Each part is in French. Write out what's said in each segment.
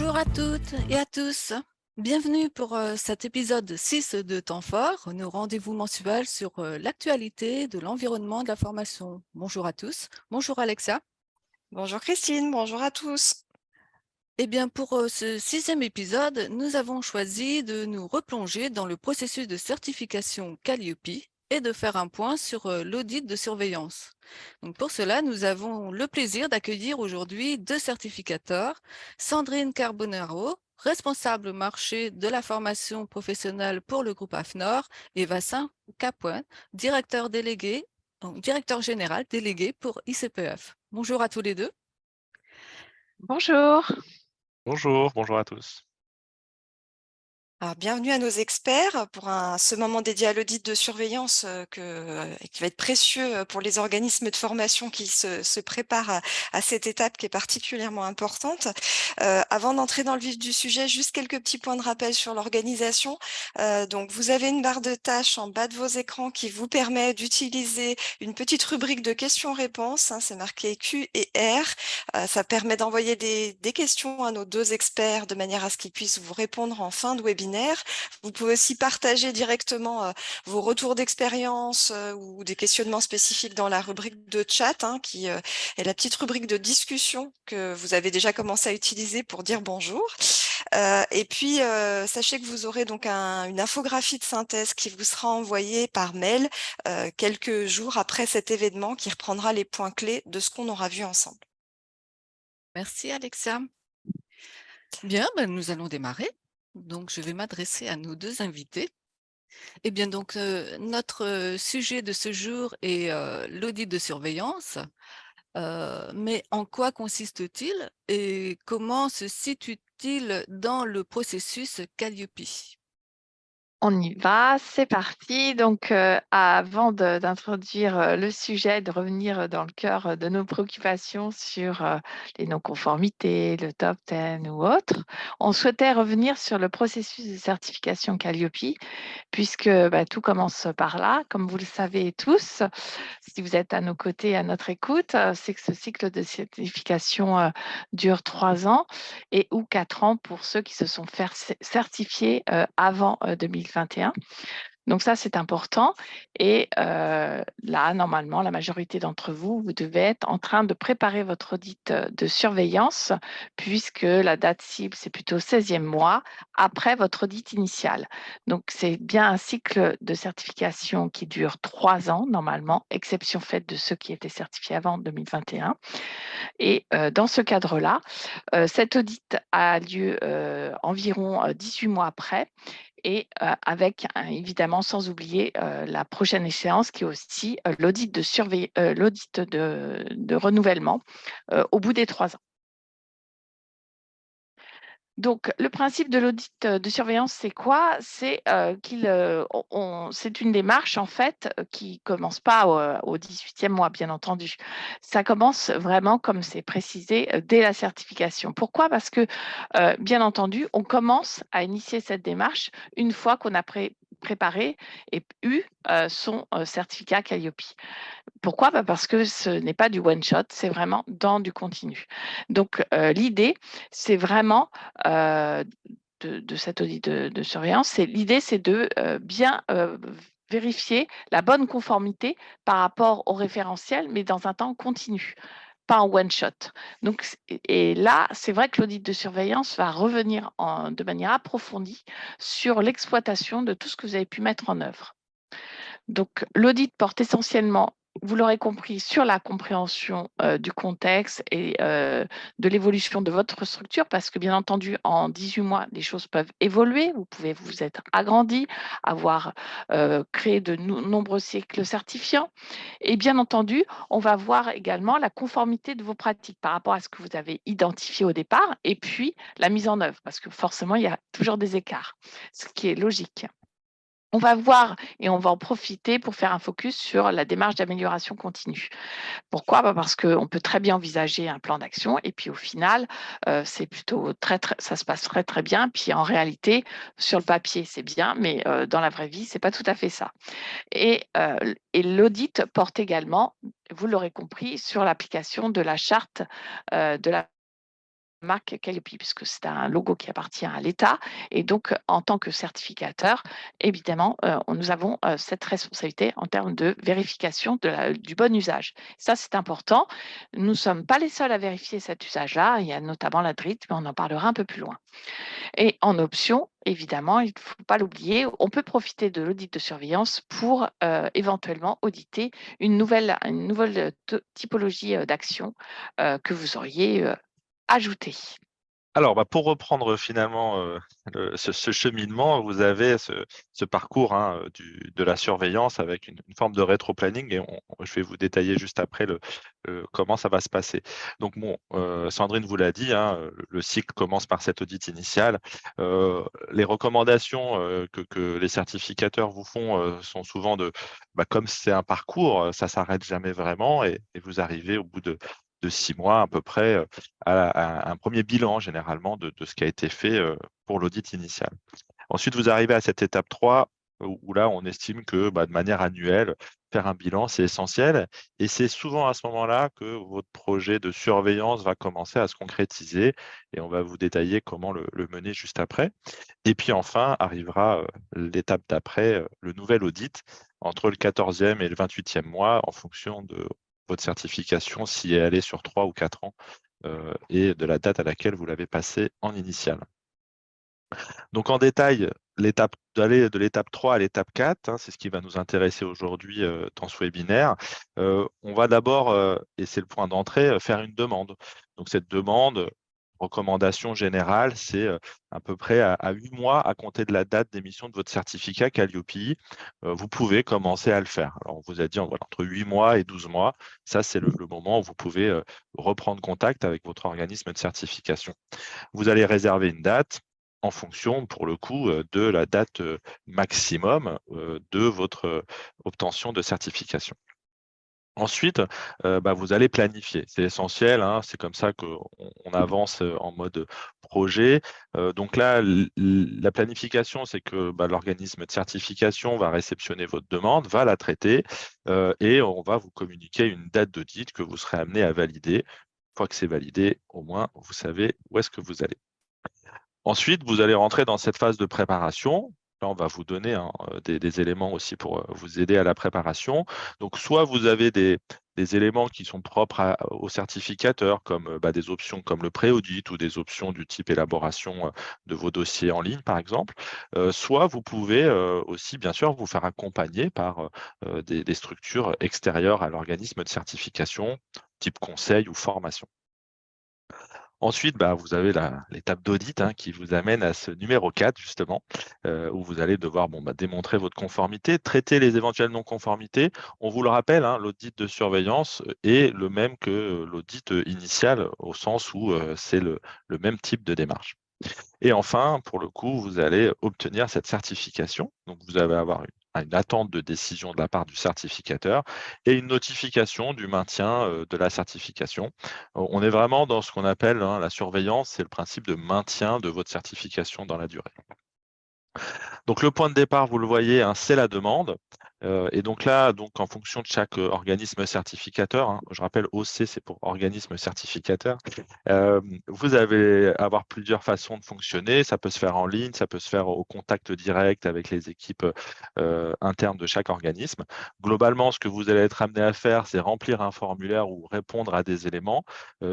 Bonjour à toutes et à tous. Bienvenue pour cet épisode 6 de Temps fort, nos rendez-vous mensuels sur l'actualité de l'environnement de la formation. Bonjour à tous. Bonjour Alexa. Bonjour Christine, bonjour à tous. Eh bien, pour ce sixième épisode, nous avons choisi de nous replonger dans le processus de certification Calliope et de faire un point sur l'audit de surveillance. Donc pour cela, nous avons le plaisir d'accueillir aujourd'hui deux certificateurs, Sandrine Carbonaro, responsable marché de la formation professionnelle pour le groupe AFNOR, et Vincent Capoin, directeur général délégué pour ICPF. Bonjour à tous les deux. Bonjour. Bonjour à tous. Alors, bienvenue à nos experts pour ce moment dédié à l'audit de surveillance qui va être précieux pour les organismes de formation qui se préparent à cette étape qui est particulièrement importante. Avant d'entrer dans le vif du sujet, juste quelques petits points de rappel sur l'organisation. Donc, vous avez une barre de tâches en bas de vos écrans qui vous permet d'utiliser une petite rubrique de questions-réponses. C'est marqué Q et R. Ça permet d'envoyer des questions à nos deux experts de manière à ce qu'ils puissent vous répondre en fin de webinaire. Vous pouvez aussi partager directement vos retours d'expérience ou des questionnements spécifiques dans la rubrique de chat, qui est la petite rubrique de discussion que vous avez déjà commencé à utiliser pour dire bonjour. Et puis, sachez que vous aurez donc une infographie de synthèse qui vous sera envoyée par mail quelques jours après cet événement qui reprendra les points clés de ce qu'on aura vu ensemble. Merci Alexa. Bien, ben, nous allons démarrer. Donc, je vais m'adresser à nos deux invités. Eh bien, donc, notre sujet de ce jour est l'audit de surveillance. Mais en quoi consiste-t-il et comment se situe-t-il dans le processus Calliope? On y va, c'est parti. Donc, avant d'introduire le sujet, de revenir dans le cœur de nos préoccupations sur les non-conformités, le top 10 ou autre, on souhaitait revenir sur le processus de certification Calliope, puisque tout commence par là. Comme vous le savez tous, si vous êtes à nos côtés, à notre écoute, c'est que ce cycle de certification dure 3 ans et ou 4 ans pour ceux qui se sont fait certifier avant 2021. Donc ça, c'est important. Et là, normalement, la majorité d'entre vous, vous devez être en train de préparer votre audit de surveillance, puisque la date cible, c'est plutôt 16e mois après votre audit initial. Donc, c'est bien un cycle de certification qui dure 3 ans, normalement, exception faite de ceux qui étaient certifiés avant 2021. Et dans ce cadre-là, cet audit a lieu environ 18 mois après et avec évidemment sans oublier la prochaine échéance qui est aussi l'audit de renouvellement au bout des 3 ans. Donc, le principe de l'audit de surveillance, c'est quoi? C'est c'est une démarche, en fait, qui ne commence pas au 18e mois, bien entendu. Ça commence vraiment, comme c'est précisé, dès la certification. Pourquoi? Parce que, bien entendu, on commence à initier cette démarche une fois qu'on a préparé et eu son certificat Calliope. Pourquoi? Parce que ce n'est pas du one shot, c'est vraiment dans du continu. Donc, l'idée, c'est vraiment de cet audit de surveillance, l'idée, c'est de bien vérifier la bonne conformité par rapport au référentiel, mais dans un temps continu, pas en one shot. Donc, et là, c'est vrai que l'audit de surveillance va revenir de manière approfondie sur l'exploitation de tout ce que vous avez pu mettre en œuvre. Donc, l'audit porte essentiellement, vous l'aurez compris, sur la compréhension du contexte et de l'évolution de votre structure, parce que bien entendu, en 18 mois, les choses peuvent évoluer. Vous pouvez vous être agrandi, avoir créé de nombreux cycles certifiants. Et bien entendu, on va voir également la conformité de vos pratiques par rapport à ce que vous avez identifié au départ, et puis la mise en œuvre, parce que forcément, il y a toujours des écarts, ce qui est logique. On va voir et on va en profiter pour faire un focus sur la démarche d'amélioration continue. Pourquoi? Parce qu'on peut très bien envisager un plan d'action et puis au final, c'est plutôt ça se passe très, très bien. Puis en réalité, sur le papier, c'est bien, mais dans la vraie vie, c'est pas tout à fait ça. Et l'audit porte également, vous l'aurez compris, sur l'application de la charte de la marque Calliope, puisque c'est un logo qui appartient à l'État. Et donc, en tant que certificateur, évidemment, nous avons cette responsabilité en termes de vérification du bon usage. Ça, c'est important. Nous ne sommes pas les seuls à vérifier cet usage-là. Il y a notamment la DRIT, mais on en parlera un peu plus loin. Et en option, évidemment, il ne faut pas l'oublier, on peut profiter de l'audit de surveillance pour éventuellement auditer une nouvelle typologie d'action que vous auriez ajoutée. Alors, pour reprendre finalement ce cheminement, vous avez ce parcours hein, de la surveillance avec une forme de rétro-planning et je vais vous détailler juste après comment ça va se passer. Donc, Sandrine vous l'a dit, hein, le cycle commence par cet audit initial. Les recommandations que les certificateurs vous font sont souvent comme c'est un parcours, ça ne s'arrête jamais vraiment et vous arrivez au bout de 6 mois à peu près à un premier bilan généralement de ce qui a été fait pour l'audit initial. Ensuite, vous arrivez à cette étape 3 où là, on estime que de manière annuelle, faire un bilan, c'est essentiel. Et c'est souvent à ce moment-là que votre projet de surveillance va commencer à se concrétiser et on va vous détailler comment le mener juste après. Et puis enfin, arrivera l'étape d'après, le nouvel audit entre le 14e et le 28e mois en fonction de votre certification, si elle est sur 3 ou 4 ans et de la date à laquelle vous l'avez passée en initial. Donc en détail, d'aller de l'étape 3 à l'étape 4, hein, c'est ce qui va nous intéresser aujourd'hui dans ce webinaire. On va d'abord, et c'est le point d'entrée, faire une demande. Donc cette demande, recommandation générale, c'est à peu près à 8 mois à compter de la date d'émission de votre certificat Calliope. Vous pouvez commencer à le faire. Alors on vous a dit voilà, entre 8 mois et 12 mois, ça c'est le moment où vous pouvez reprendre contact avec votre organisme de certification. Vous allez réserver une date en fonction, pour le coup, de la date maximum de votre obtention de certification. Ensuite, vous allez planifier. C'est essentiel, hein, c'est comme ça qu'on avance en mode projet. Donc là, la planification, c'est que l'organisme de certification va réceptionner votre demande, va la traiter et on va vous communiquer une date d'audit que vous serez amené à valider. Une fois que c'est validé, au moins, vous savez où est-ce que vous allez. Ensuite, vous allez rentrer dans cette phase de préparation. Là, on va vous donner des éléments aussi pour vous aider à la préparation. Donc, soit vous avez des éléments qui sont propres au certificateur, comme des options comme le pré-audit ou des options du type élaboration de vos dossiers en ligne, par exemple. Soit vous pouvez aussi, bien sûr, vous faire accompagner par des structures extérieures à l'organisme de certification, type conseil ou formation. Ensuite, vous avez l'étape d'audit qui vous amène à ce numéro 4, justement, où vous allez devoir démontrer votre conformité, traiter les éventuelles non-conformités. On vous le rappelle, l'audit de surveillance est le même que l'audit initial, au sens où c'est le même type de démarche. Et enfin, pour le coup, vous allez obtenir cette certification. Donc, vous allez avoir une attente de décision de la part du certificateur et une notification du maintien de la certification. On est vraiment dans ce qu'on appelle la surveillance, c'est le principe de maintien de votre certification dans la durée. Donc, le point de départ, vous le voyez, c'est la demande. Et donc là, en fonction de chaque organisme certificateur, je rappelle OC, c'est pour organisme certificateur, vous allez avoir plusieurs façons de fonctionner. Ça peut se faire en ligne, ça peut se faire au contact direct avec les équipes internes de chaque organisme. Globalement, ce que vous allez être amené à faire, c'est remplir un formulaire ou répondre à des éléments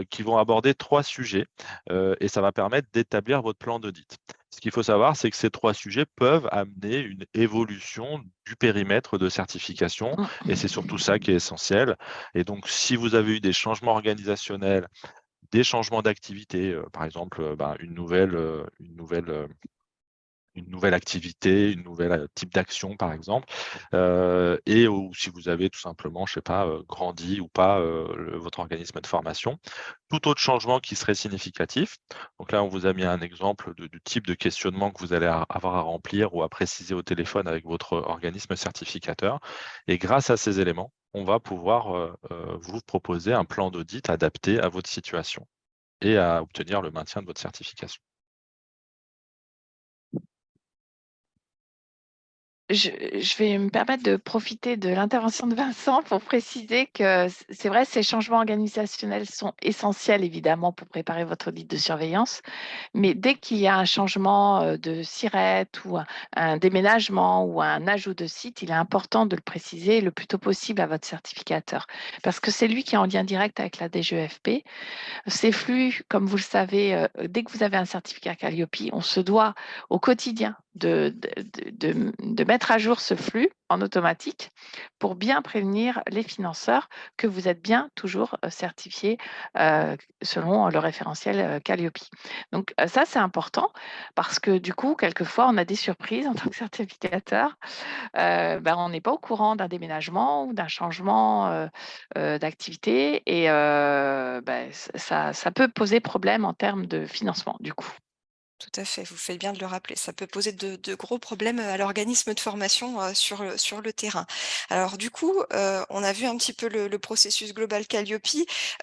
qui vont aborder 3 sujets et ça va permettre d'établir votre plan d'audit. Ce qu'il faut savoir, c'est que ces 3 sujets peuvent amener une évolution du périmètre de certification et c'est surtout ça qui est essentiel. Et donc, si vous avez eu des changements organisationnels, des changements d'activité, par exemple, une nouvelle activité, une nouvelle type d'action, par exemple, et ou si vous avez tout simplement, je sais pas, grandi ou pas votre organisme de formation. Tout autre changement qui serait significatif. Donc là, on vous a mis un exemple du type de questionnement que vous allez avoir à remplir ou à préciser au téléphone avec votre organisme certificateur. Et grâce à ces éléments, on va pouvoir vous proposer un plan d'audit adapté à votre situation et à obtenir le maintien de votre certification. Je vais me permettre de profiter de l'intervention de Vincent pour préciser que c'est vrai, ces changements organisationnels sont essentiels évidemment pour préparer votre audit de surveillance, mais dès qu'il y a un changement de SIRET ou un déménagement ou un ajout de site, il est important de le préciser le plus tôt possible à votre certificateur parce que c'est lui qui est en lien direct avec la DGEFP. Ces flux, comme vous le savez, dès que vous avez un certificat Calliope, on se doit au quotidien de mettre à jour ce flux en automatique pour bien prévenir les financeurs que vous êtes bien toujours certifié selon le référentiel Calliope. Donc ça, c'est important parce que du coup, quelquefois, on a des surprises en tant que certificateur. On n'est pas au courant d'un déménagement ou d'un changement d'activité et ça peut poser problème en termes de financement du coup. Tout à fait, vous faites bien de le rappeler. Ça peut poser de gros problèmes à l'organisme de formation sur le terrain. Alors du coup, on a vu un petit peu le processus global Calliope.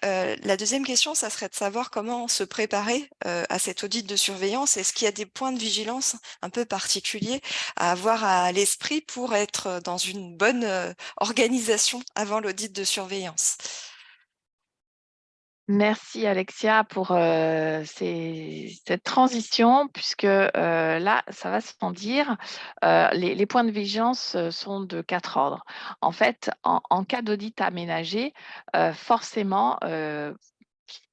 La deuxième question, ça serait de savoir comment se préparer à cet audit de surveillance. Est-ce qu'il y a des points de vigilance un peu particuliers à avoir à l'esprit pour être dans une bonne organisation avant l'audit de surveillance? Merci Alexia pour cette transition, puisque là, ça va sans dire, les points de vigilance sont de 4 ordres. En fait, en cas d'audit aménagé, forcément,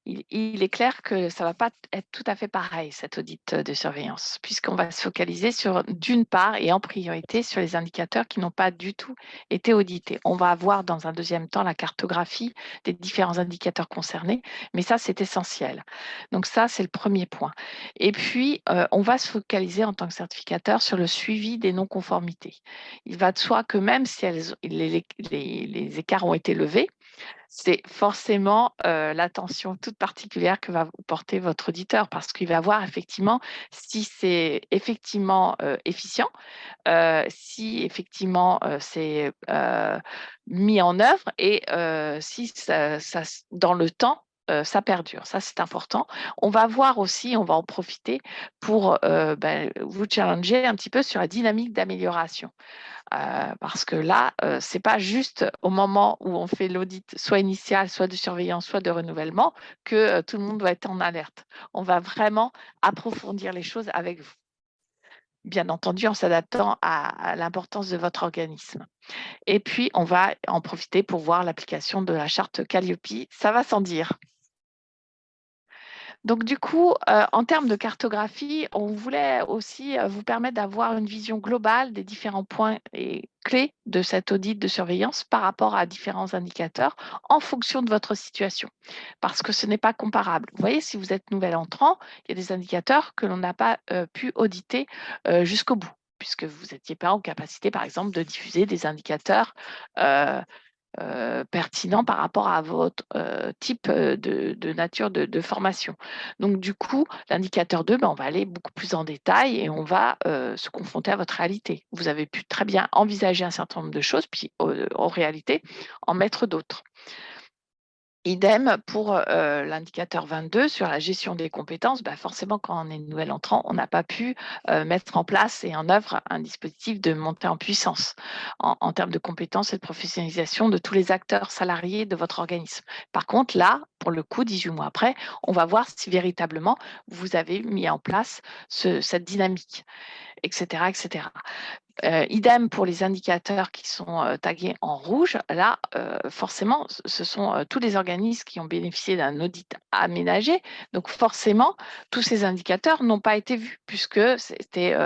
il est clair que ça ne va pas être tout à fait pareil, cet audit de surveillance, puisqu'on va se focaliser sur, d'une part, et en priorité, sur les indicateurs qui n'ont pas du tout été audités. On va avoir dans un deuxième temps la cartographie des différents indicateurs concernés, mais ça, c'est essentiel. Donc ça, c'est le premier point. Et puis, on va se focaliser en tant que certificateur sur le suivi des non-conformités. Il va de soi que même si les écarts ont été levés, c'est forcément l'attention toute particulière que va vous porter votre auditeur parce qu'il va voir effectivement si c'est effectivement efficient, si effectivement c'est mis en œuvre et si dans le temps, ça perdure. Ça, c'est important. On va voir aussi, on va en profiter pour vous challenger un petit peu sur la dynamique d'amélioration. Parce que là, ce n'est pas juste au moment où on fait l'audit, soit initial, soit de surveillance, soit de renouvellement, que tout le monde doit être en alerte. On va vraiment approfondir les choses avec vous. Bien entendu, en s'adaptant à l'importance de votre organisme. Et puis, on va en profiter pour voir l'application de la charte Calliope. Ça va sans dire. Donc du coup, en termes de cartographie, on voulait aussi vous permettre d'avoir une vision globale des différents points et clés de cet audit de surveillance par rapport à différents indicateurs en fonction de votre situation, parce que ce n'est pas comparable. Vous voyez, si vous êtes nouvel entrant, il y a des indicateurs que l'on n'a pas pu auditer jusqu'au bout, puisque vous n'étiez pas en capacité, par exemple, de diffuser des indicateurs pertinent par rapport à votre type de nature de formation. Donc, du coup, l'indicateur 2, on va aller beaucoup plus en détail et on va se confronter à votre réalité. Vous avez pu très bien envisager un certain nombre de choses, puis en réalité, en mettre d'autres. Idem pour l'indicateur 22 sur la gestion des compétences. Forcément, quand on est nouvel entrant, on n'a pas pu mettre en place et en œuvre un dispositif de montée en puissance en termes de compétences et de professionnalisation de tous les acteurs salariés de votre organisme. Par contre, là, pour le coup, 18 mois après, on va voir si véritablement vous avez mis en place cette dynamique, etc., etc. Idem pour les indicateurs qui sont tagués en rouge. Là, forcément, ce sont tous les organismes qui ont bénéficié d'un audit aménagé. Donc, forcément, tous ces indicateurs n'ont pas été vus puisque c'était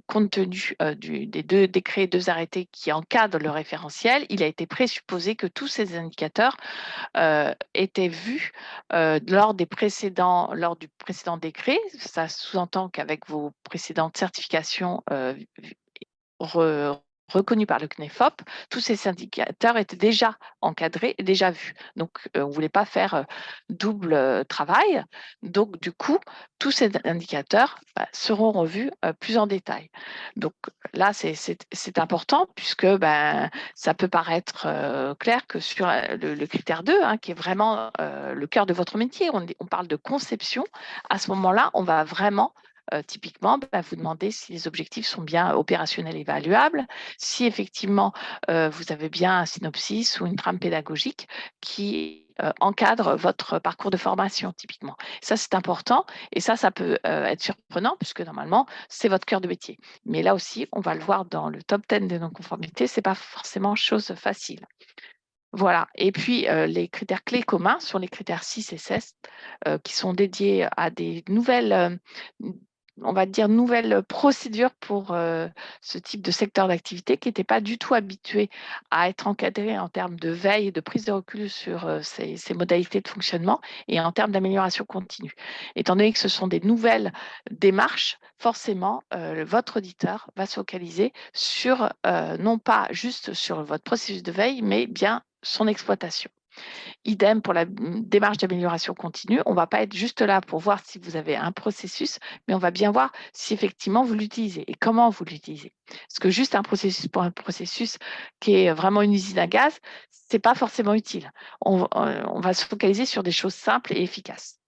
compte tenu des 2 décrets, 2 arrêtés qui encadrent le référentiel, il a été présupposé que tous ces indicateurs étaient vus lors du précédent décret. Ça sous-entend qu'avec vos précédentes certifications reconnus par le CNEFOP, tous ces indicateurs étaient déjà encadrés, déjà vus. Donc, on ne voulait pas faire double travail. Donc, du coup, tous ces indicateurs seront revus plus en détail. Donc, là, c'est important puisque ça peut paraître clair que sur le critère 2, qui est vraiment le cœur de votre métier, on parle de conception. À ce moment-là, on va vraiment typiquement, vous demandez si les objectifs sont bien opérationnels et évaluables, si effectivement vous avez bien un synopsis ou une trame pédagogique qui encadre votre parcours de formation typiquement. Ça, c'est important et ça peut être surprenant puisque normalement, c'est votre cœur de métier. Mais là aussi, on va le voir dans le top 10 des non-conformités, ce n'est pas forcément chose facile. Voilà. Et puis, les critères clés communs sont les critères 6 et 16 qui sont dédiés à des nouvelles, on va dire, nouvelles procédures pour ce type de secteur d'activité qui n'était pas du tout habitué à être encadré en termes de veille et de prise de recul sur ces modalités de fonctionnement et en termes d'amélioration continue. Étant donné que ce sont des nouvelles démarches, forcément, votre auditeur va se focaliser sur, non pas juste sur votre processus de veille, mais bien son exploitation. Idem pour la démarche d'amélioration continue. On ne va pas être juste là pour voir si vous avez un processus, mais on va bien voir si effectivement vous l'utilisez et comment vous l'utilisez. Parce que juste un processus pour un processus qui est vraiment une usine à gaz, ce n'est pas forcément utile. On va se focaliser sur des choses simples et efficaces.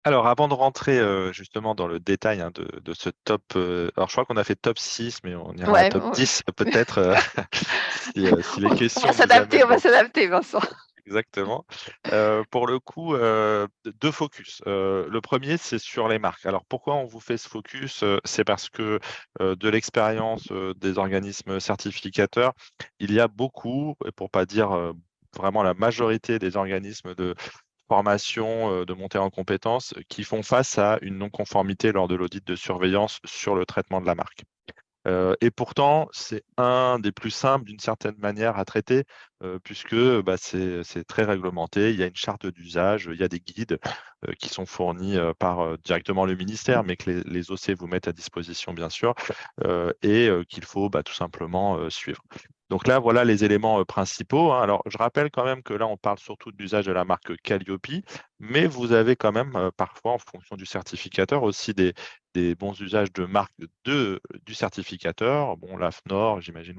Alors, avant de rentrer justement dans le détail de ce top, alors je crois qu'on a fait top 6, mais on ira à top 10 peut-être si les questions on va s'adapter, Vincent. Exactement. Pour le coup, deux focus. Le premier, c'est sur les marques. Alors, pourquoi on vous fait ce focus? C'est parce que de l'expérience des organismes certificateurs, il y a beaucoup, et pour pas dire vraiment la majorité des organismes de formation, de montée en compétences, qui font face à une non-conformité lors de l'audit de surveillance sur le traitement de la marque. Et pourtant, c'est un des plus simples d'une certaine manière à traiter, puisque c'est très réglementé. Il y a une charte d'usage, il y a des guides qui sont fournis par directement le ministère, mais que les OC vous mettent à disposition, bien sûr, et qu'il faut tout simplement suivre. Donc là, voilà les éléments principaux, hein. Alors, je rappelle quand même que là, on parle surtout de l'usage de la marque Calliope, mais vous avez quand même parfois, en fonction du certificateur, aussi des bons usages de marque du certificateur. Bon, l'AFNOR, j'imagine,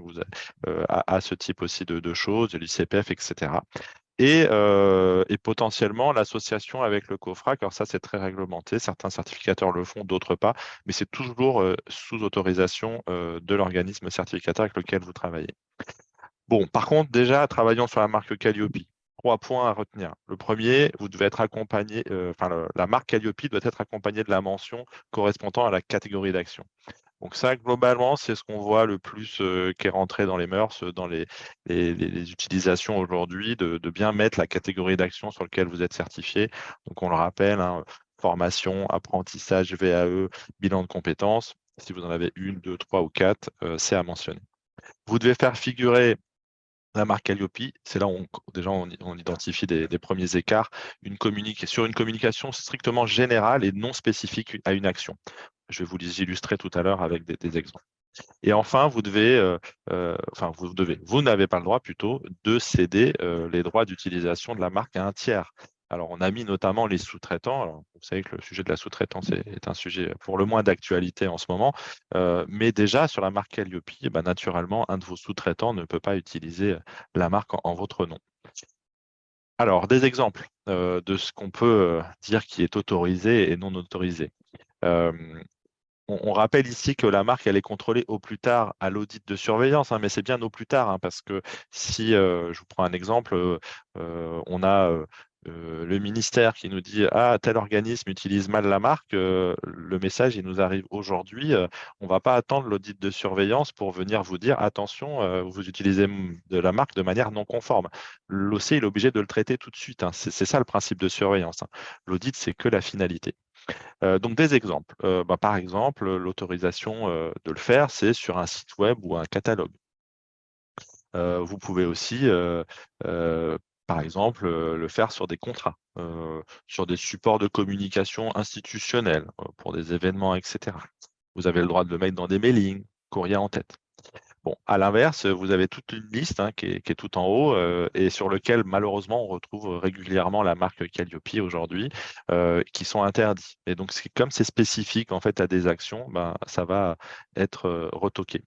a ce type aussi de choses, l'ICPF, etc. Et potentiellement l'association avec le COFRAC. Alors ça, c'est très réglementé. Certains certificateurs le font, d'autres pas, mais c'est toujours sous autorisation de l'organisme certificateur avec lequel vous travaillez. Bon, par contre, déjà, travaillons sur la marque Calliope. 3 points à retenir. Le premier, vous devez être accompagné, la marque Calliope doit être accompagnée de la mention correspondant à la catégorie d'action. Donc ça, globalement, c'est ce qu'on voit le plus qui est rentré dans les mœurs, dans les utilisations aujourd'hui, de bien mettre la catégorie d'action sur laquelle vous êtes certifié. Donc on le rappelle, hein, formation, apprentissage, VAE, bilan de compétences. Si vous en avez 1, 2, 3 ou 4, c'est à mentionner. Vous devez faire figurer la marque Calliope, c'est là où on identifie des premiers écarts, sur une communication strictement générale et non spécifique à une action. Je vais vous les illustrer tout à l'heure avec des exemples. Et enfin, vous n'avez pas le droit plutôt de céder les droits d'utilisation de la marque à un tiers. Alors, on a mis notamment les sous-traitants. Alors, vous savez que le sujet de la sous-traitance est un sujet pour le moins d'actualité en ce moment. Mais déjà, sur la marque Calliope, naturellement, un de vos sous-traitants ne peut pas utiliser la marque en votre nom. Alors, des exemples de ce qu'on peut dire qui est autorisé et non autorisé. On rappelle ici que la marque, elle est contrôlée au plus tard à l'audit de surveillance, hein, mais c'est bien au plus tard, hein, parce que si, je vous prends un exemple, on a le ministère qui nous dit « Ah, tel organisme utilise mal la marque », le message, il nous arrive aujourd'hui, on ne va pas attendre l'audit de surveillance pour venir vous dire « Attention, vous utilisez de la marque de manière non conforme ». L'OC, il est obligé de le traiter tout de suite, hein. C'est ça le principe de surveillance, hein. L'audit, c'est que la finalité. Donc des exemples. Par exemple, l'autorisation de le faire, c'est sur un site web ou un catalogue. Vous pouvez aussi, par exemple, le faire sur des contrats, sur des supports de communication institutionnels, pour des événements, etc. Vous avez le droit de le mettre dans des mailings, courrier en tête. Bon, à l'inverse, vous avez toute une liste qui est tout en haut et sur lequel, malheureusement, on retrouve régulièrement la marque Calliope aujourd'hui qui sont interdits. Et donc, comme c'est spécifique en fait à des actions, ça va être retoqué.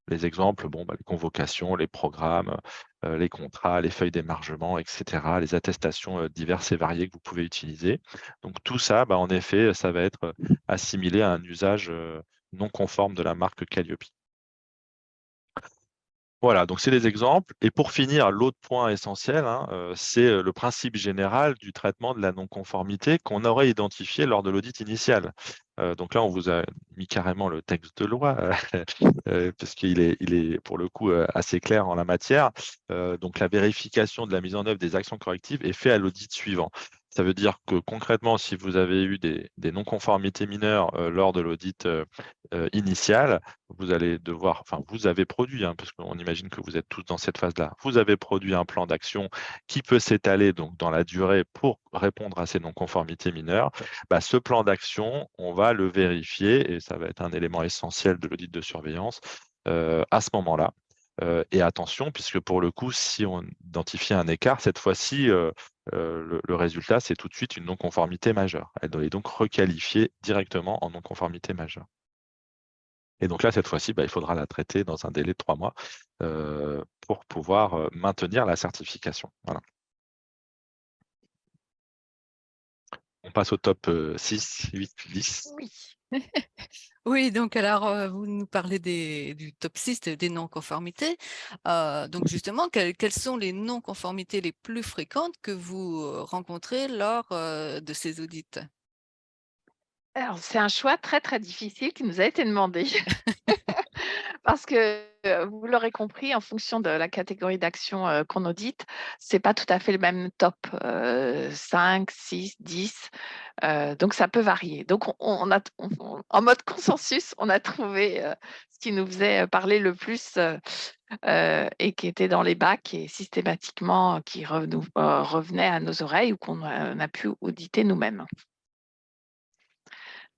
les exemples, les convocations, les programmes, les contrats, les feuilles d'émargement, etc., les attestations diverses et variées que vous pouvez utiliser. Donc tout ça, en effet, ça va être assimilé à un usage non conforme de la marque Calliope. Voilà, donc c'est des exemples. Et pour finir, l'autre point essentiel, c'est le principe général du traitement de la non-conformité qu'on aurait identifié lors de l'audit initial. Donc là, on vous a mis carrément le texte de loi, parce qu'il est pour le coup assez clair en la matière. Donc la vérification de la mise en œuvre des actions correctives est faite à l'audit suivant. Ça veut dire que concrètement, si vous avez eu des non-conformités mineures lors de l'audit initial, vous allez devoir, enfin, vous avez produit, parce qu'on imagine que vous êtes tous dans cette phase-là, vous avez produit un plan d'action qui peut s'étaler donc dans la durée pour répondre à ces non-conformités mineures. Ce plan d'action, on va le vérifier et ça va être un élément essentiel de l'audit de surveillance à ce moment-là. Et attention, puisque pour le coup, si on identifie un écart, cette fois-ci, le résultat, c'est tout de suite une non-conformité majeure. Elle doit donc requalifier directement en non-conformité majeure. Et donc là, cette fois-ci, il faudra la traiter dans un délai de 3 mois pour pouvoir maintenir la certification. Voilà. On passe au top 6, 8, 10. Oui. Oui, donc alors, vous nous parlez du top 6 des non-conformités. Donc justement, quelles sont les non-conformités les plus fréquentes que vous rencontrez lors de ces audits? Alors, c'est un choix très, très difficile qui nous a été demandé parce que, vous l'aurez compris, en fonction de la catégorie d'action, qu'on audite, c'est pas tout à fait le même top, 5, 6, 10, donc ça peut varier. Donc on a en mode consensus, on a trouvé, ce qui nous faisait parler le plus, et qui était dans les bacs et systématiquement qui revenait à nos oreilles ou on a pu auditer nous-mêmes.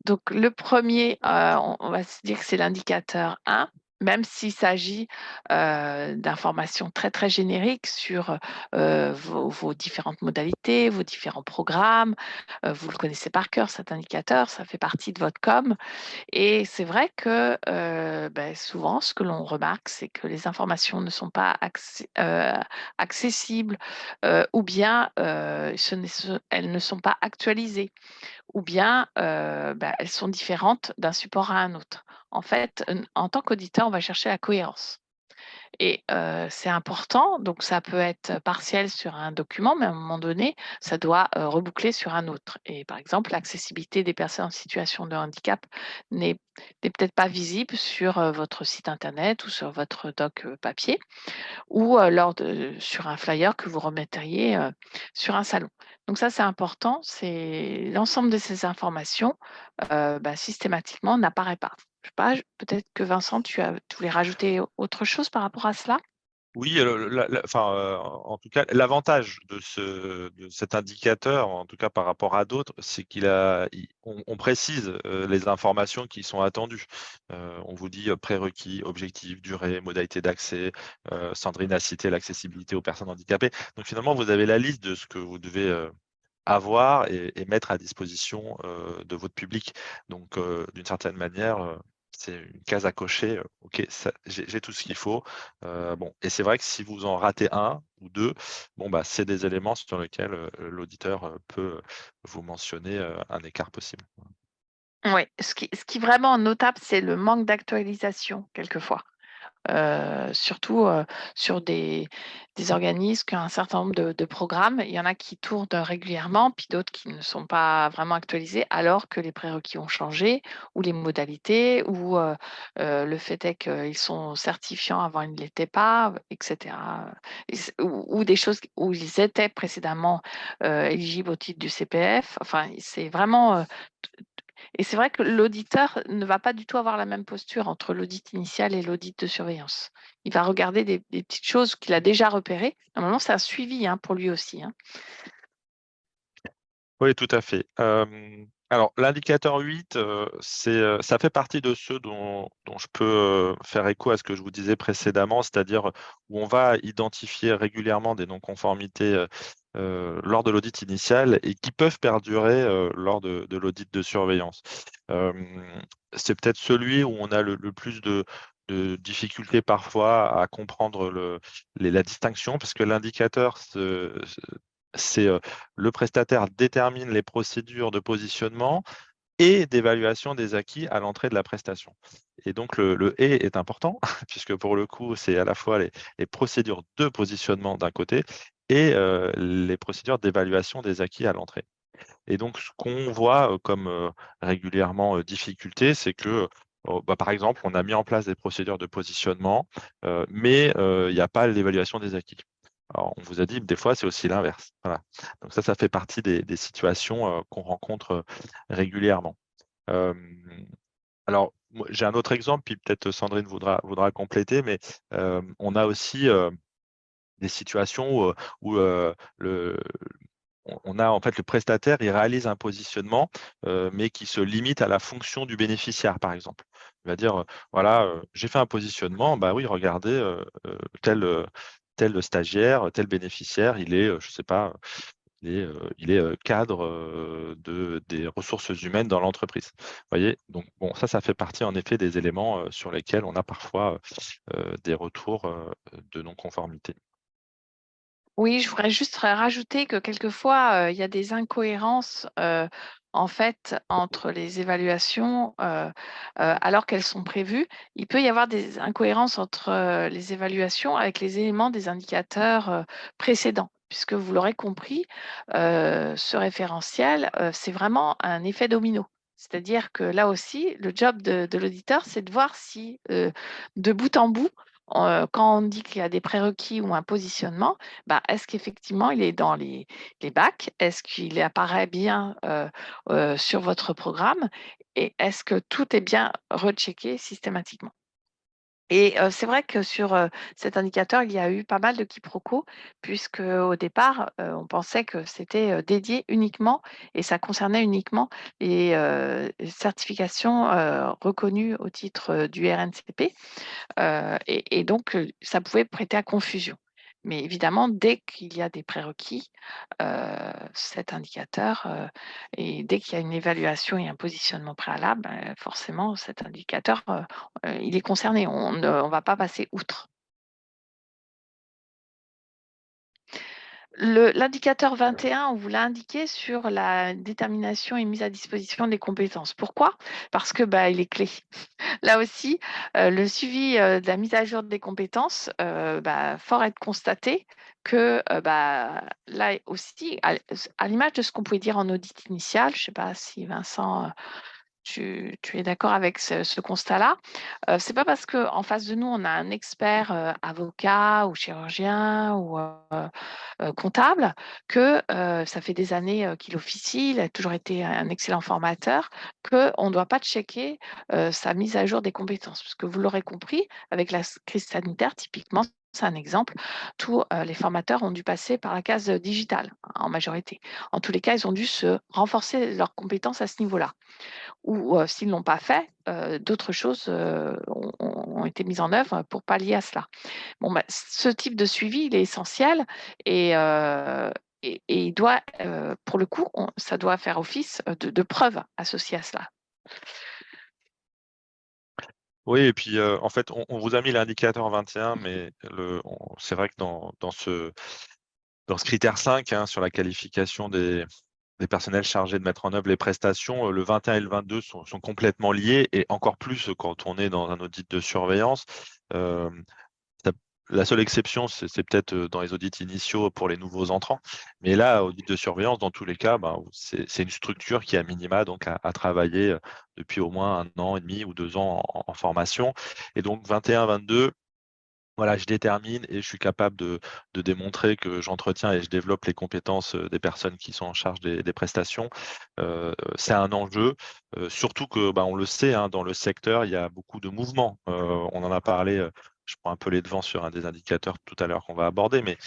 Donc le premier, on va se dire que c'est l'indicateur 1, même s'il s'agit, d'informations très, très génériques sur, vos différentes modalités, vos différents programmes. Vous le connaissez par cœur cet indicateur, ça fait partie de votre com et c'est vrai que, souvent ce que l'on remarque, c'est que les informations ne sont pas accessibles, ou bien, elles ne sont pas actualisées ou bien, elles sont différentes d'un support à un autre. En fait, en tant qu'auditeur, on va chercher la cohérence et c'est important, donc ça peut être partiel sur un document, mais à un moment donné, ça doit, reboucler sur un autre et par exemple, l'accessibilité des personnes en situation de handicap n'est peut-être pas visible sur, votre site internet ou sur votre doc, papier ou sur un flyer que vous remetteriez, sur un salon. Donc ça, c'est important, c'est l'ensemble de ces informations, systématiquement n'apparaît pas. Je sais pas, peut-être que Vincent, tu voulais rajouter autre chose par rapport à cela? Oui, en tout cas, l'avantage de cet indicateur, en tout cas par rapport à d'autres, c'est on précise les informations qui sont attendues. On vous dit prérequis, objectifs, durée, modalité d'accès. Sandrine a cité l'accessibilité aux personnes handicapées. Donc finalement, vous avez la liste de ce que vous devez avoir et mettre à disposition de votre public. Donc d'une certaine manière, c'est une case à cocher. OK, j'ai tout ce qu'il faut. Et c'est vrai que si vous en ratez un ou deux, c'est des éléments sur lesquels l'auditeur peut vous mentionner un écart possible. Oui, ce qui est vraiment notable, c'est le manque d'actualisation quelquefois. Surtout, sur des organismes qui ont un certain nombre de programmes. Il y en a qui tournent régulièrement, puis d'autres qui ne sont pas vraiment actualisés, alors que les prérequis ont changé ou les modalités ou, le fait est qu'ils sont certifiants avant ils ne l'étaient pas, et cetera, ou des choses où ils étaient précédemment, éligibles au titre du CPF. Enfin, c'est vraiment, et c'est vrai que l'auditeur ne va pas du tout avoir la même posture entre l'audit initial et l'audit de surveillance. Il va regarder des petites choses qu'il a déjà repérées. Normalement, c'est un suivi, hein, pour lui aussi, hein. Oui, tout à fait. Alors, l'indicateur 8, ça fait partie de ceux dont je peux faire écho à ce que je vous disais précédemment, c'est-à-dire où on va identifier régulièrement des non-conformités lors de l'audit initial et qui peuvent perdurer lors de l'audit de surveillance. C'est peut-être celui où on a le plus de difficulté parfois à comprendre la distinction, parce que l'indicateur, c'est le prestataire détermine les procédures de positionnement et d'évaluation des acquis à l'entrée de la prestation. Et donc, le « et » est important, puisque pour le coup, c'est à la fois les procédures de positionnement d'un côté et les procédures d'évaluation des acquis à l'entrée. Et donc, ce qu'on voit comme régulièrement difficulté, c'est que, par exemple, on a mis en place des procédures de positionnement, mais il n'y a pas l'évaluation des acquis. Alors, on vous a dit, des fois, c'est aussi l'inverse. Voilà. Donc ça fait partie des situations qu'on rencontre régulièrement. Alors, j'ai un autre exemple, puis peut-être Sandrine voudra compléter, mais on a aussi des situations où on a en fait le prestataire, il réalise un positionnement, mais qui se limite à la fonction du bénéficiaire, par exemple. Il va dire, voilà, j'ai fait un positionnement, bah oui, regardez, tel stagiaire, tel bénéficiaire, il est, je sais pas, il est cadre des ressources humaines dans l'entreprise. Vous voyez, donc bon, ça fait partie en effet des éléments sur lesquels on a parfois des retours de non-conformité. Oui, je voudrais juste rajouter que quelquefois, il y a des incohérences, en fait, entre les évaluations, alors qu'elles sont prévues. Il peut y avoir des incohérences entre, les évaluations avec les éléments des indicateurs, précédents. Puisque vous l'aurez compris, ce référentiel, c'est vraiment un effet domino. C'est-à-dire que là aussi, le job de l'auditeur, c'est de voir si, de bout en bout, quand on dit qu'il y a des prérequis ou un positionnement, bah, est-ce qu'effectivement il est dans les bacs? Est-ce qu'il apparaît bien, sur votre programme? Et est-ce que tout est bien rechecké systématiquement? Et c'est vrai que sur, cet indicateur, il y a eu pas mal de quiproquos puisque au départ, on pensait que c'était, dédié uniquement et ça concernait uniquement les, certifications, reconnues au titre, du RNCP. Et donc, ça pouvait prêter à confusion. Mais évidemment, dès qu'il y a des prérequis, cet indicateur, et dès qu'il y a une évaluation et un positionnement préalable, forcément cet indicateur, il est concerné. On va pas passer outre. L'indicateur 21, on vous l'a indiqué sur la détermination et mise à disposition des compétences. Pourquoi? Parce que, bah, il est clé. Là aussi, le suivi, de la mise à jour des compétences, bah, fort est de constater que, bah, là aussi, à l'image de ce qu'on pouvait dire en audit initial, je ne sais pas si Vincent, tu es d'accord avec ce constat-là? C'est pas parce qu'en face de nous, on a un expert, avocat ou chirurgien ou comptable que, ça fait des années, qu'il officie, il a toujours été un excellent formateur, qu'on ne doit pas checker, sa mise à jour des compétences. Parce que vous l'aurez compris, avec la crise sanitaire, typiquement, c'est un exemple, tous, les formateurs ont dû passer par la case, digitale, en majorité. En tous les cas, ils ont dû se renforcer leurs compétences à ce niveau-là. Ou, s'ils ne l'ont pas fait, d'autres choses, ont été mises en œuvre pour pallier à cela. Bon, bah, ce type de suivi, il est essentiel et il doit, pour le coup, ça doit faire office, de preuve associée à cela. Oui, et puis en fait, on vous a mis l'indicateur 21, mais c'est vrai que dans ce critère 5, hein, sur la qualification des personnels chargés de mettre en œuvre les prestations, le 21 et le 22 sont complètement liés, et encore plus quand on est dans un audit de surveillance. Euh, ça- la seule exception, c'est peut-être dans les audits initiaux pour les nouveaux entrants. Mais là, audit de surveillance, dans tous les cas, ben, c'est une structure qui, à minima, donc, a travaillé depuis au moins 1 an et demi ou 2 ans en formation. Et donc, 21, 22, voilà, je détermine et je suis capable de démontrer que j'entretiens et je développe les compétences des personnes qui sont en charge des prestations. C'est un enjeu, surtout que, bah, on le sait, hein, dans le secteur, il y a beaucoup de mouvements. On en a parlé, je prends un peu les devants sur un des indicateurs tout à l'heure qu'on va aborder, mais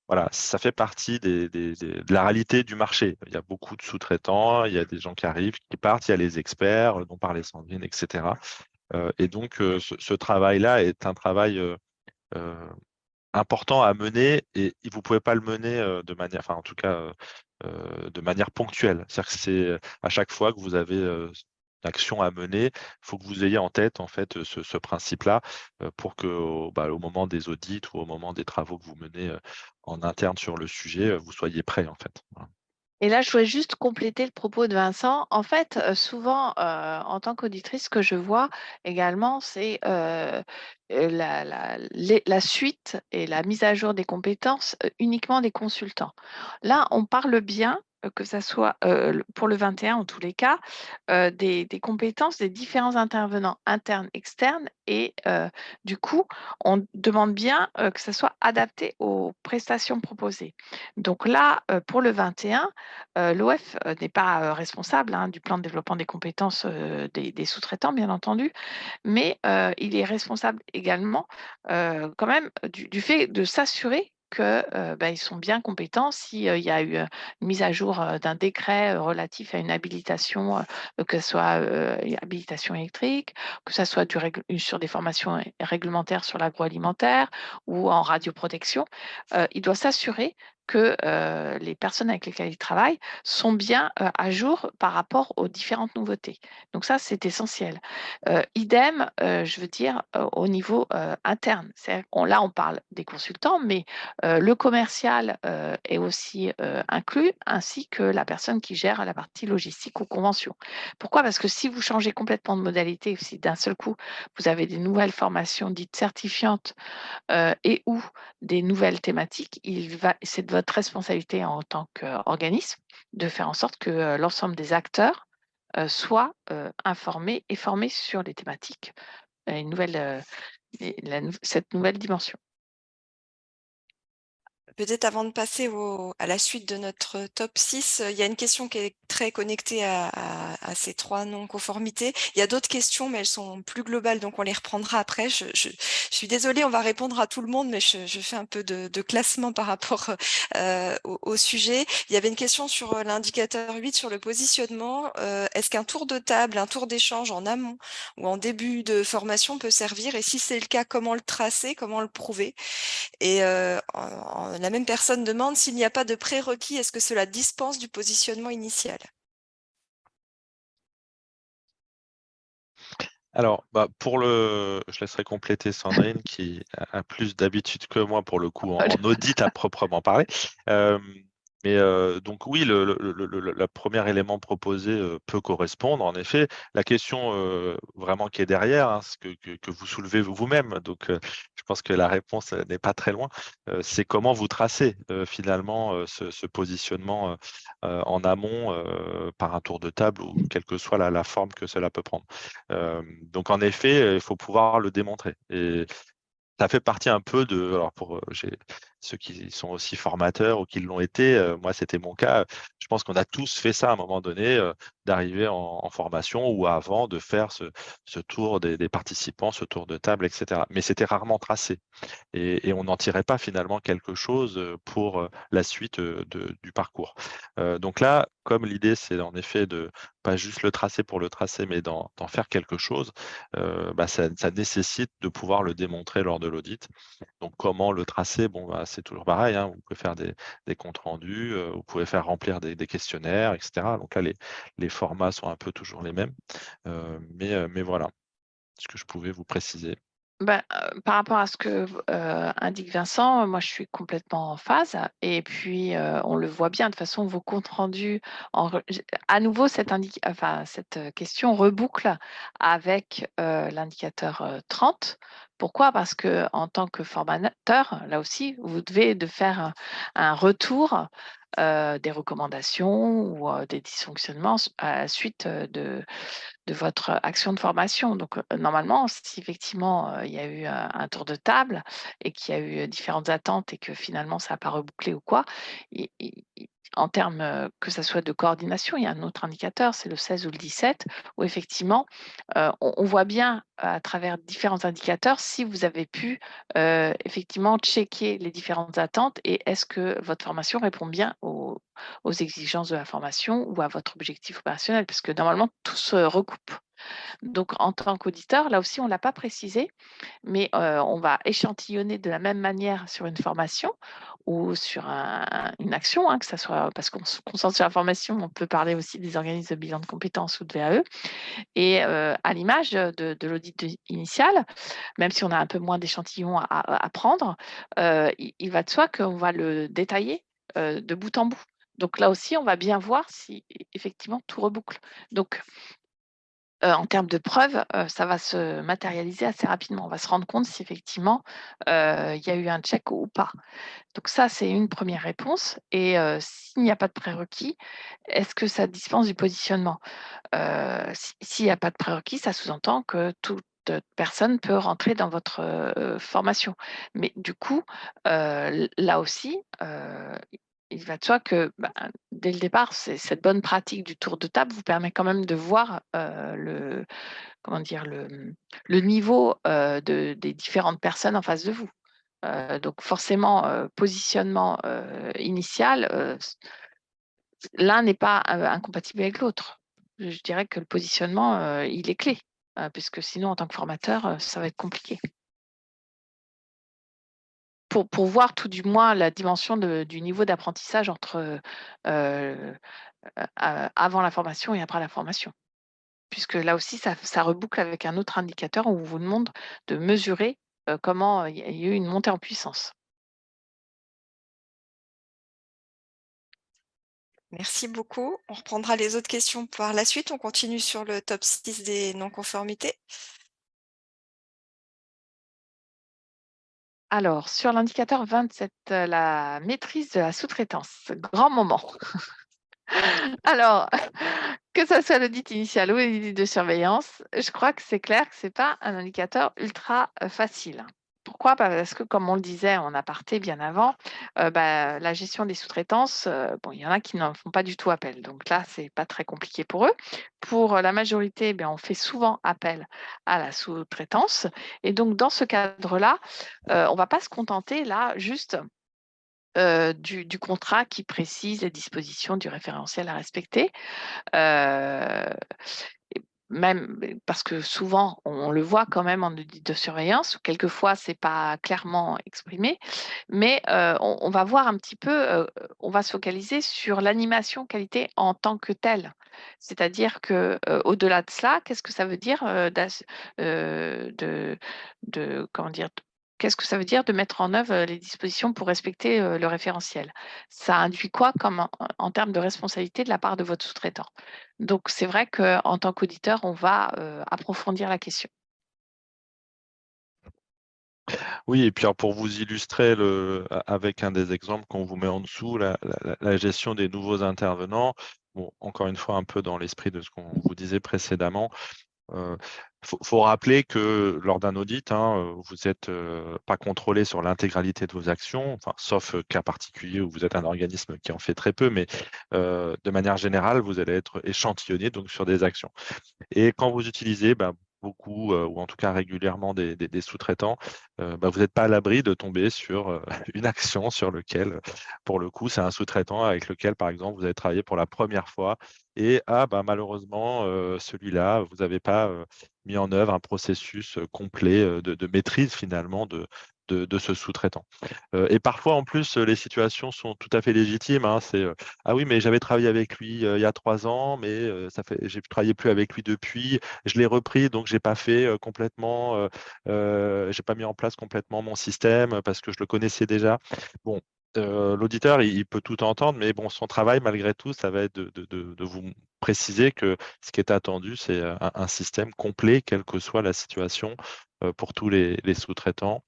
voilà, ça fait partie de la réalité du marché. Il y a beaucoup de sous-traitants, il y a des gens qui arrivent, qui partent, il y a les experts dont parlait Sandrine, etc. Et donc, ce travail-là est un travail euh, important à mener, et vous ne pouvez pas le mener de manière, enfin en tout cas de manière ponctuelle. C'est-à-dire que c'est à chaque fois que vous avez action à mener. Il faut que vous ayez en tête en fait ce principe-là pour que au moment des audits ou au moment des travaux que vous menez en interne sur le sujet, vous soyez prêts en fait. Voilà. Et là, je voudrais juste compléter le propos de Vincent. En fait, souvent, en tant qu'auditrice, ce que je vois également, c'est la suite et la mise à jour des compétences uniquement des consultants. Là, on parle bien, que ça soit pour le 21 en tous les cas, des compétences des différents intervenants internes, externes, et du coup, on demande bien que ça soit adapté aux prestations proposées. Donc là, pour le 21, l'OF n'est pas responsable du plan de développement des compétences des sous-traitants, bien entendu, mais il est responsable également quand même du fait de s'assurer que ils sont bien compétents s'il y a eu une mise à jour d'un décret relatif à une habilitation, que ce soit une habilitation électrique, que ce soit sur des formations réglementaires sur l'agroalimentaire ou en radioprotection. Il doit s'assurer que les personnes avec lesquelles il travaille sont bien à jour par rapport aux différentes nouveautés. Donc ça, c'est essentiel. Idem, je veux dire, au niveau interne. Là, on parle des consultants, mais le commercial est aussi inclus, ainsi que la personne qui gère la partie logistique ou convention. Pourquoi? Parce que si vous changez complètement de modalité, si d'un seul coup, vous avez des nouvelles formations dites certifiantes et ou des nouvelles thématiques, c'est de votre responsabilité en tant qu'organisme de faire en sorte que l'ensemble des acteurs soient informés et formés sur les thématiques, cette nouvelle dimension. Peut-être avant de passer à la suite de notre top 6, il y a une question qui est très connectée à ces 3 non-conformités. Il y a d'autres questions, mais elles sont plus globales, donc on les reprendra après. Je suis désolée, on va répondre à tout le monde, mais je fais un peu de classement par rapport au sujet. Il y avait une question sur l'indicateur 8, sur le positionnement. Est-ce qu'un tour de table, un tour d'échange en amont ou en début de formation peut servir? Et si c'est le cas, comment le tracer, comment le prouver? Et la même personne demande s'il n'y a pas de prérequis, est-ce que cela dispense du positionnement initial? Alors, je laisserai compléter Sandrine qui a plus d'habitude que moi pour le coup en audit à proprement parler. Donc oui, le premier élément proposé peut correspondre. En effet, la question vraiment qui est derrière, ce que vous soulevez vous-même, donc je pense que la réponse n'est pas très loin, c'est comment vous tracez finalement ce positionnement en amont par un tour de table ou quelle que soit la forme que cela peut prendre. Donc en effet, il faut pouvoir le démontrer. Et ça fait partie un peu alors pour ceux qui sont aussi formateurs ou qui l'ont été, moi c'était mon cas, je pense qu'on a tous fait ça à un moment donné, d'arriver en formation ou avant de faire ce tour des participants, ce tour de table, etc. Mais c'était rarement tracé et on n'en tirait pas finalement quelque chose pour la suite du parcours. Donc là, comme l'idée c'est en effet de pas juste le tracer pour le tracer, mais d'en faire quelque chose, ça nécessite de pouvoir le démontrer lors de l'audit. Donc comment le tracer? C'est toujours pareil, hein, vous pouvez faire des comptes rendus, vous pouvez faire remplir des questionnaires, etc. Donc là, les formats sont un peu toujours les mêmes. Mais voilà ce que je pouvais vous préciser. Par rapport à ce que indique Vincent, moi je suis complètement en phase, et puis on le voit bien, de toute façon vos comptes rendus, à nouveau cette question reboucle avec l'indicateur 30. Pourquoi? Parce que en tant que formateur, là aussi, vous devez de faire un retour des recommandations ou des dysfonctionnements à la suite de votre action de formation. Donc, normalement, si effectivement, il y a eu un tour de table et qu'il y a eu différentes attentes et que finalement ça n'a pas rebouclé ou quoi, en termes, que ça soit de coordination, il y a un autre indicateur, c'est le 16 ou le 17, où effectivement, on voit bien à travers différents indicateurs si vous avez pu, effectivement checker les différentes attentes et est-ce que votre formation répond bien aux exigences de la formation ou à votre objectif opérationnel? Parce que normalement tout se recoupe. Donc, en tant qu'auditeur, là aussi, on ne l'a pas précisé, mais on va échantillonner de la même manière sur une formation ou sur une action, que ça soit parce qu'on se concentre sur la formation, on peut parler aussi des organismes de bilan de compétences ou de VAE. Et à l'image de l'audit initial, même si on a un peu moins d'échantillons à prendre, il va de soi qu'on va le détailler de bout en bout. Donc là aussi, on va bien voir si effectivement tout reboucle. Donc, en termes de preuves, ça va se matérialiser assez rapidement. On va se rendre compte si effectivement, il y a eu un check ou pas. Donc ça, c'est une première réponse et s'il n'y a pas de prérequis, est-ce que ça dispense du positionnement? S'il n'y a pas de prérequis, ça sous-entend que toute personne peut rentrer dans votre, formation. Mais du coup, là aussi, il va de soi que, dès le départ, cette bonne pratique du tour de table vous permet quand même de voir, le comment dire? Le niveau, des différentes personnes en face de vous. Donc forcément, positionnement, initial, l'un n'est pas, incompatible avec l'autre. Je dirais que le positionnement, il est clé, puisque sinon en tant que formateur, ça va être compliqué. Pour voir tout du moins la dimension du niveau d'apprentissage entre, avant la formation et après la formation. Puisque là aussi ça reboucle avec un autre indicateur où on vous demande de mesurer, comment il y a eu une montée en puissance. Merci beaucoup. On reprendra les autres questions par la suite. On continue sur le top 6 des non-conformités. Alors sur l'indicateur 27, la maîtrise de la sous-traitance, grand moment. Alors, que ça soit l'audit initial ou l'audit de surveillance, je crois que c'est clair que c'est pas un indicateur ultra, facile. Pourquoi? Parce que comme on le disait en aparté bien avant, la gestion des sous-traitances, bon, il y en a qui n'en font pas du tout appel. Donc là, c'est pas très compliqué pour eux. Pour la majorité, on fait souvent appel à la sous-traitance et donc dans ce cadre-là, on va pas se contenter là juste du contrat qui précise les dispositions du référentiel à respecter. Et même parce que souvent, on le voit quand même en audit de surveillance, ou quelquefois, c'est pas clairement exprimé, mais on va voir un petit peu, on va se focaliser sur l'animation qualité en tant que telle. C'est-à-dire que, au-delà de cela, qu'est-ce que ça veut dire, comment dire? Qu'est-ce que ça veut dire de mettre en œuvre, les dispositions pour respecter, le référentiel? Ça induit quoi comme en termes de responsabilité de la part de votre sous-traitant? Donc c'est vrai qu'en tant qu'auditeur, on va, approfondir la question. Oui, et puis alors pour vous illustrer avec un des exemples qu'on vous met en dessous, la gestion des nouveaux intervenants, bon, encore une fois, un peu dans l'esprit de ce qu'on vous disait précédemment, faut rappeler que lors d'un audit, vous n'êtes pas contrôlé sur l'intégralité de vos actions, enfin, sauf cas particulier où vous êtes un organisme qui en fait très peu, mais de manière générale, vous allez être échantillonné donc sur des actions. Et quand vous utilisez beaucoup, ou en tout cas régulièrement des sous-traitants, vous n'êtes pas à l'abri de tomber sur une action sur lequel, pour le coup, c'est un sous-traitant avec lequel, par exemple, vous avez travaillé pour la première fois et malheureusement, celui-là, vous n'avez pas mis en œuvre un processus complet de maîtrise finalement de ce sous-traitant. Et parfois, en plus, les situations sont tout à fait légitimes. C'est ah oui, mais j'avais travaillé avec lui il y a 3 ans, mais j'ai travaillé plus avec lui depuis. Je l'ai repris, donc j'ai pas fait complètement, j'ai pas mis en place complètement mon système parce que je le connaissais déjà. Bon, l'auditeur, il peut tout entendre, mais bon, son travail, malgré tout, ça va être de vous préciser que ce qui est attendu, c'est un système complet, quelle que soit la situation, pour tous les sous-traitants,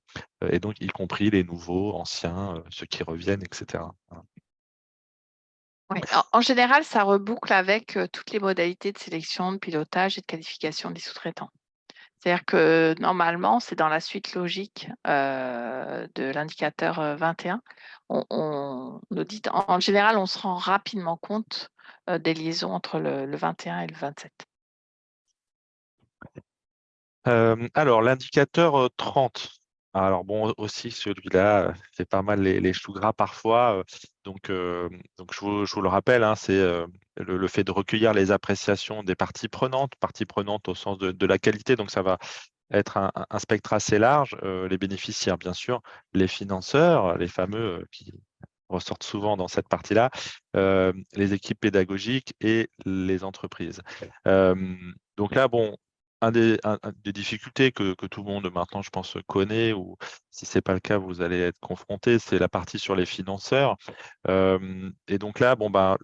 et donc y compris les nouveaux, anciens, ceux qui reviennent, etc. Voilà. Oui, en général, ça reboucle avec, toutes les modalités de sélection, de pilotage et de qualification des sous-traitants. C'est-à-dire que normalement, c'est dans la suite logique, de l'indicateur, 21. On audite en général, on se rend rapidement compte, des liaisons entre le 21 et le 27. Alors l'indicateur 30. Alors bon, aussi celui-là fait pas mal les choux gras parfois. Donc je vous le rappelle, hein, c'est le fait de recueillir les appréciations des parties prenantes au sens de la qualité. Donc ça va être un spectre assez large. Les bénéficiaires, bien sûr, les financeurs, les fameux qui ressortent souvent dans cette partie-là, les équipes pédagogiques et les entreprises. Euh, donc là, bon, un des difficultés que tout le monde maintenant, je pense, connaît, ou si ce n'est pas le cas, vous allez être confronté, c'est la partie sur les financeurs. Et donc là, bon, bah,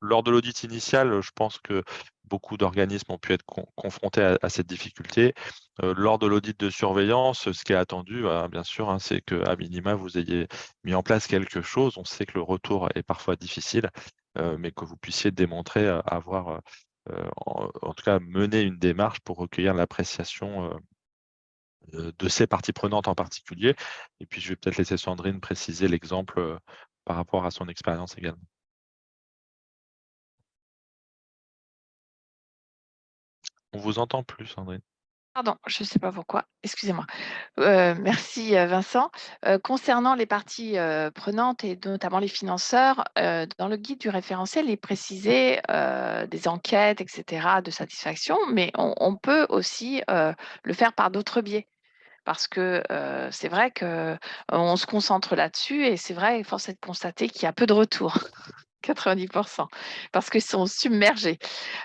lors de l'audit initial, je pense que beaucoup d'organismes ont pu être confrontés à cette difficulté. Lors de l'audit de surveillance, ce qui est attendu, bien sûr, hein, c'est qu'à minima, vous ayez mis en place quelque chose. On sait que le retour est parfois difficile, mais que vous puissiez démontrer avoir, en tout cas, mené une démarche pour recueillir l'appréciation de ces parties prenantes en particulier. Et puis, je vais peut-être laisser Sandrine préciser l'exemple par rapport à son expérience également. On vous entend plus, Sandrine. Pardon, je ne sais pas pourquoi, excusez-moi. Merci Vincent. Concernant les parties prenantes et notamment les financeurs, dans le guide du référentiel, il est précisé des enquêtes, etc., de satisfaction, mais on peut aussi le faire par d'autres biais. Parce que c'est vrai qu'on se concentre là-dessus et c'est vrai, force est de constater qu'il y a peu de retours. 90%, parce qu'ils sont submergés.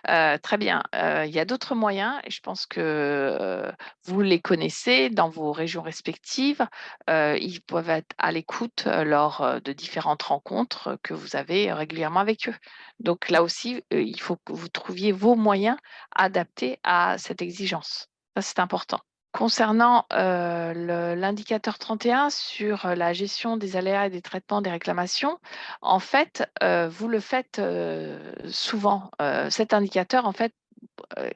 Très bien. Il y a d'autres moyens et je pense que vous les connaissez dans vos régions respectives. Ils peuvent être à l'écoute lors de différentes rencontres que vous avez régulièrement avec eux. Donc là aussi, il faut que vous trouviez vos moyens adaptés à cette exigence. Ça, c'est important. Concernant l'indicateur 31 sur la gestion des aléas et des traitements des réclamations, en fait, vous le faites souvent. Cet indicateur, en fait,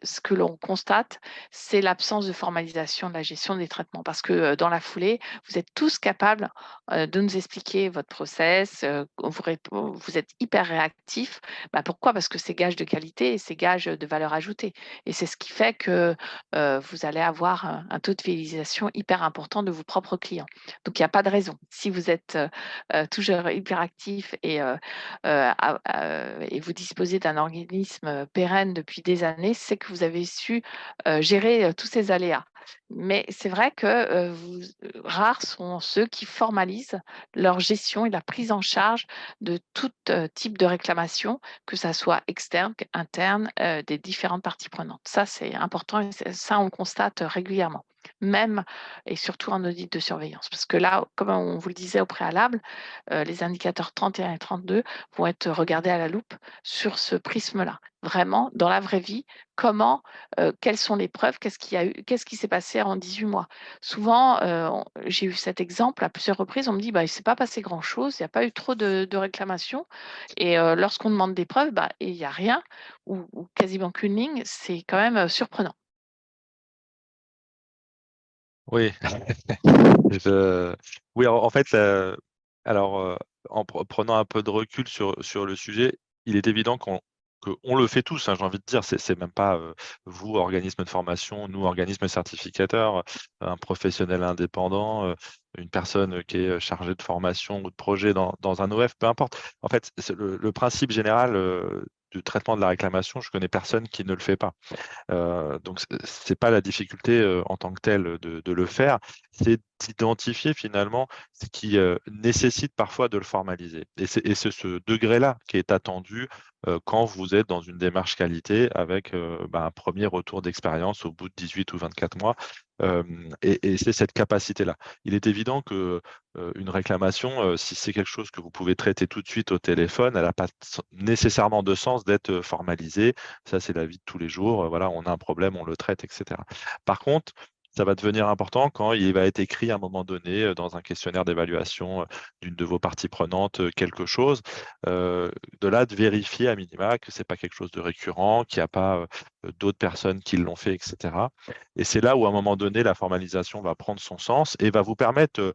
ce que l'on constate, c'est l'absence de formalisation de la gestion des traitements. Parce que dans la foulée, vous êtes tous capables de nous expliquer votre process, vous êtes hyper réactifs. Bah, pourquoi? Parce que c'est gage de qualité et c'est gage de valeur ajoutée. Et c'est ce qui fait que vous allez avoir un taux de fidélisation hyper important de vos propres clients. Donc, il n'y a pas de raison. Si vous êtes toujours hyper actif et vous disposez d'un organisme pérenne depuis des années, c'est que vous avez su gérer tous ces aléas. Mais c'est vrai que rares sont ceux qui formalisent leur gestion et la prise en charge de tout type de réclamation, que ça soit externe, interne, des différentes parties prenantes. Ça, c'est important et ça, on le constate régulièrement, même et surtout en audit de surveillance. Parce que là, comme on vous le disait au préalable, les indicateurs 31 et 32 vont être regardés à la loupe sur ce prisme-là. Vraiment, dans la vraie vie, comment, quelles sont les preuves, qu'est-ce qui s'est passé en 18 mois. Souvent, j'ai eu cet exemple à plusieurs reprises, on me dit bah, il ne s'est pas passé grand-chose, il n'y a pas eu trop de réclamations. Et lorsqu'on demande des preuves, bah, il n'y a rien ou quasiment qu'une ligne, c'est quand même surprenant. Oui, oui, en fait, alors, en prenant un peu de recul sur le sujet, il est évident qu'on le fait tous, hein, j'ai envie de dire. C'est même pas vous, organisme de formation, nous, organisme certificateur, un professionnel indépendant, une personne qui est chargée de formation ou de projet dans un OF, peu importe. En fait, c'est le principe général du traitement de la réclamation, je connais personne qui ne le fait pas. Donc, c'est pas la difficulté en tant que telle de le faire, c'est d'identifier finalement ce qui nécessite parfois de le formaliser. Et c'est ce degré-là qui est attendu quand vous êtes dans une démarche qualité avec un premier retour d'expérience au bout de 18 ou 24 mois. Et c'est cette capacité-là. Il est évident que une réclamation, si c'est quelque chose que vous pouvez traiter tout de suite au téléphone, elle n'a pas nécessairement de sens d'être formalisée. Ça, c'est la vie de tous les jours. Voilà, on a un problème, on le traite, etc. Par contre, ça va devenir important quand il va être écrit à un moment donné dans un questionnaire d'évaluation d'une de vos parties prenantes quelque chose. De là, de vérifier à minima que ce n'est pas quelque chose de récurrent, qu'il n'y a pas d'autres personnes qui l'ont fait, etc. Et c'est là où, à un moment donné, la formalisation va prendre son sens et va vous permettre,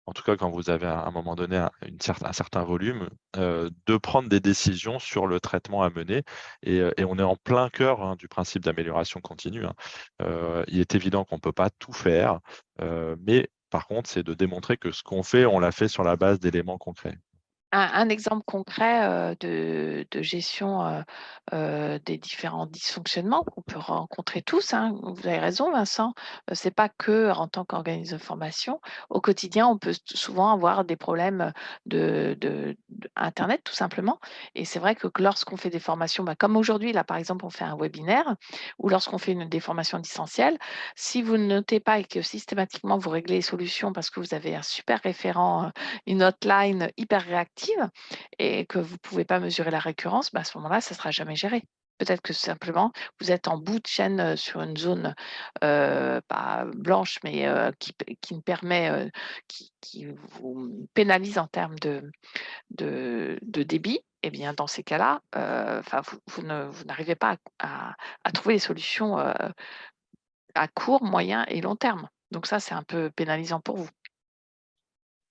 en tout cas quand vous avez à un moment donné un certain volume, de prendre des décisions sur le traitement à mener. Et on est en plein cœur du principe d'amélioration continue, hein. Il est évident qu'on ne peut pas tout faire, mais Par contre, c'est de démontrer que ce qu'on fait, on l'a fait sur la base d'éléments concrets. Un exemple concret de gestion des différents dysfonctionnements qu'on peut rencontrer tous, hein. Vous avez raison, Vincent. C'est pas que en tant qu'organisme de formation. Au quotidien, on peut souvent avoir des problèmes Internet, tout simplement. Et c'est vrai que lorsqu'on fait des formations, bah, comme aujourd'hui, là, par exemple, on fait un webinaire, ou lorsqu'on fait des formations distancielles, si vous ne notez pas et que systématiquement vous réglez les solutions parce que vous avez un super référent, une hotline hyper réactive et que vous ne pouvez pas mesurer la récurrence, bah, à ce moment-là, ça ne sera jamais géré. Peut-être que simplement, vous êtes en bout de chaîne sur une zone pas blanche, mais qui ne permet, qui vous pénalise en termes de débit. Eh bien, dans ces cas-là, vous n'arrivez pas à trouver les solutions à court, moyen et long terme. Donc ça, c'est un peu pénalisant pour vous.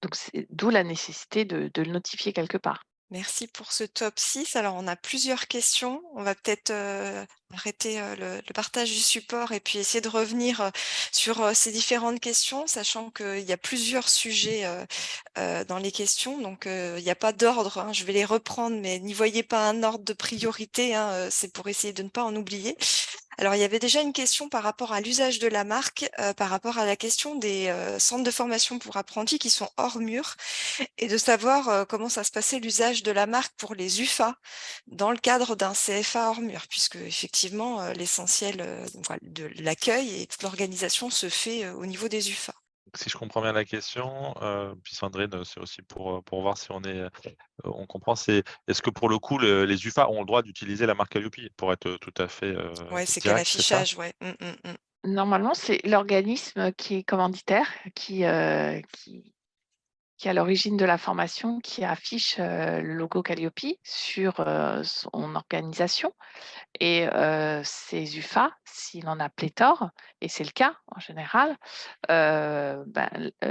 Donc c'est d'où la nécessité de le notifier quelque part. Merci pour ce top 6. Alors, on a plusieurs questions. On va peut-être arrêter le partage du support et puis essayer de revenir sur ces différentes questions, sachant qu'il y a plusieurs sujets dans les questions. Donc, il n'y a pas d'ordre, hein. Je vais les reprendre, mais n'y voyez pas un ordre de priorité, hein. C'est pour essayer de ne pas en oublier. Alors, il y avait déjà une question par rapport à l'usage de la marque, par rapport à la question des centres de formation pour apprentis qui sont hors mur et de savoir comment ça se passait l'usage de la marque pour les UFA dans le cadre d'un CFA hors mur, puisque effectivement, l'essentiel de l'accueil et toute l'organisation se fait au niveau des UFA. Si je comprends bien la question, puis Sandrine, c'est aussi pour voir si on comprend, c'est est-ce que pour le coup, les UFA ont le droit d'utiliser la marque Calliope pour être tout à fait Ouais, c'est quel direct, c'est ça? affichage, ouais. Normalement, c'est l'organisme qui est commanditaire, qui est à l'origine de la formation, qui affiche le logo Calliope sur son organisation. Et ces UFA, s'il en a pléthore, et c'est le cas en général,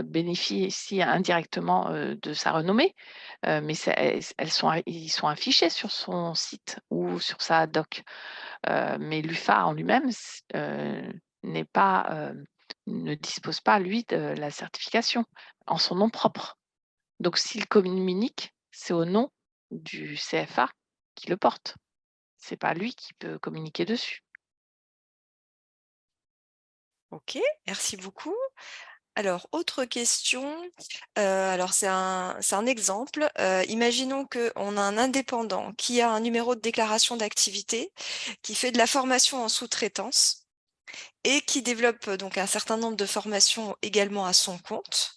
bénéficient indirectement de sa renommée, mais ils sont affichés sur son site ou sur sa doc. Mais l'UFA en lui-même n'est pas, ne dispose pas, lui, de la certification en son nom propre. Donc s'il communique, c'est au nom du CFA qui le porte. C'est pas lui qui peut communiquer dessus. Ok, merci beaucoup. Alors, autre question. Alors, c'est un exemple. Imaginons qu'on a un indépendant qui a un numéro de déclaration d'activité, qui fait de la formation en sous-traitance et qui développe donc un certain nombre de formations également à son compte.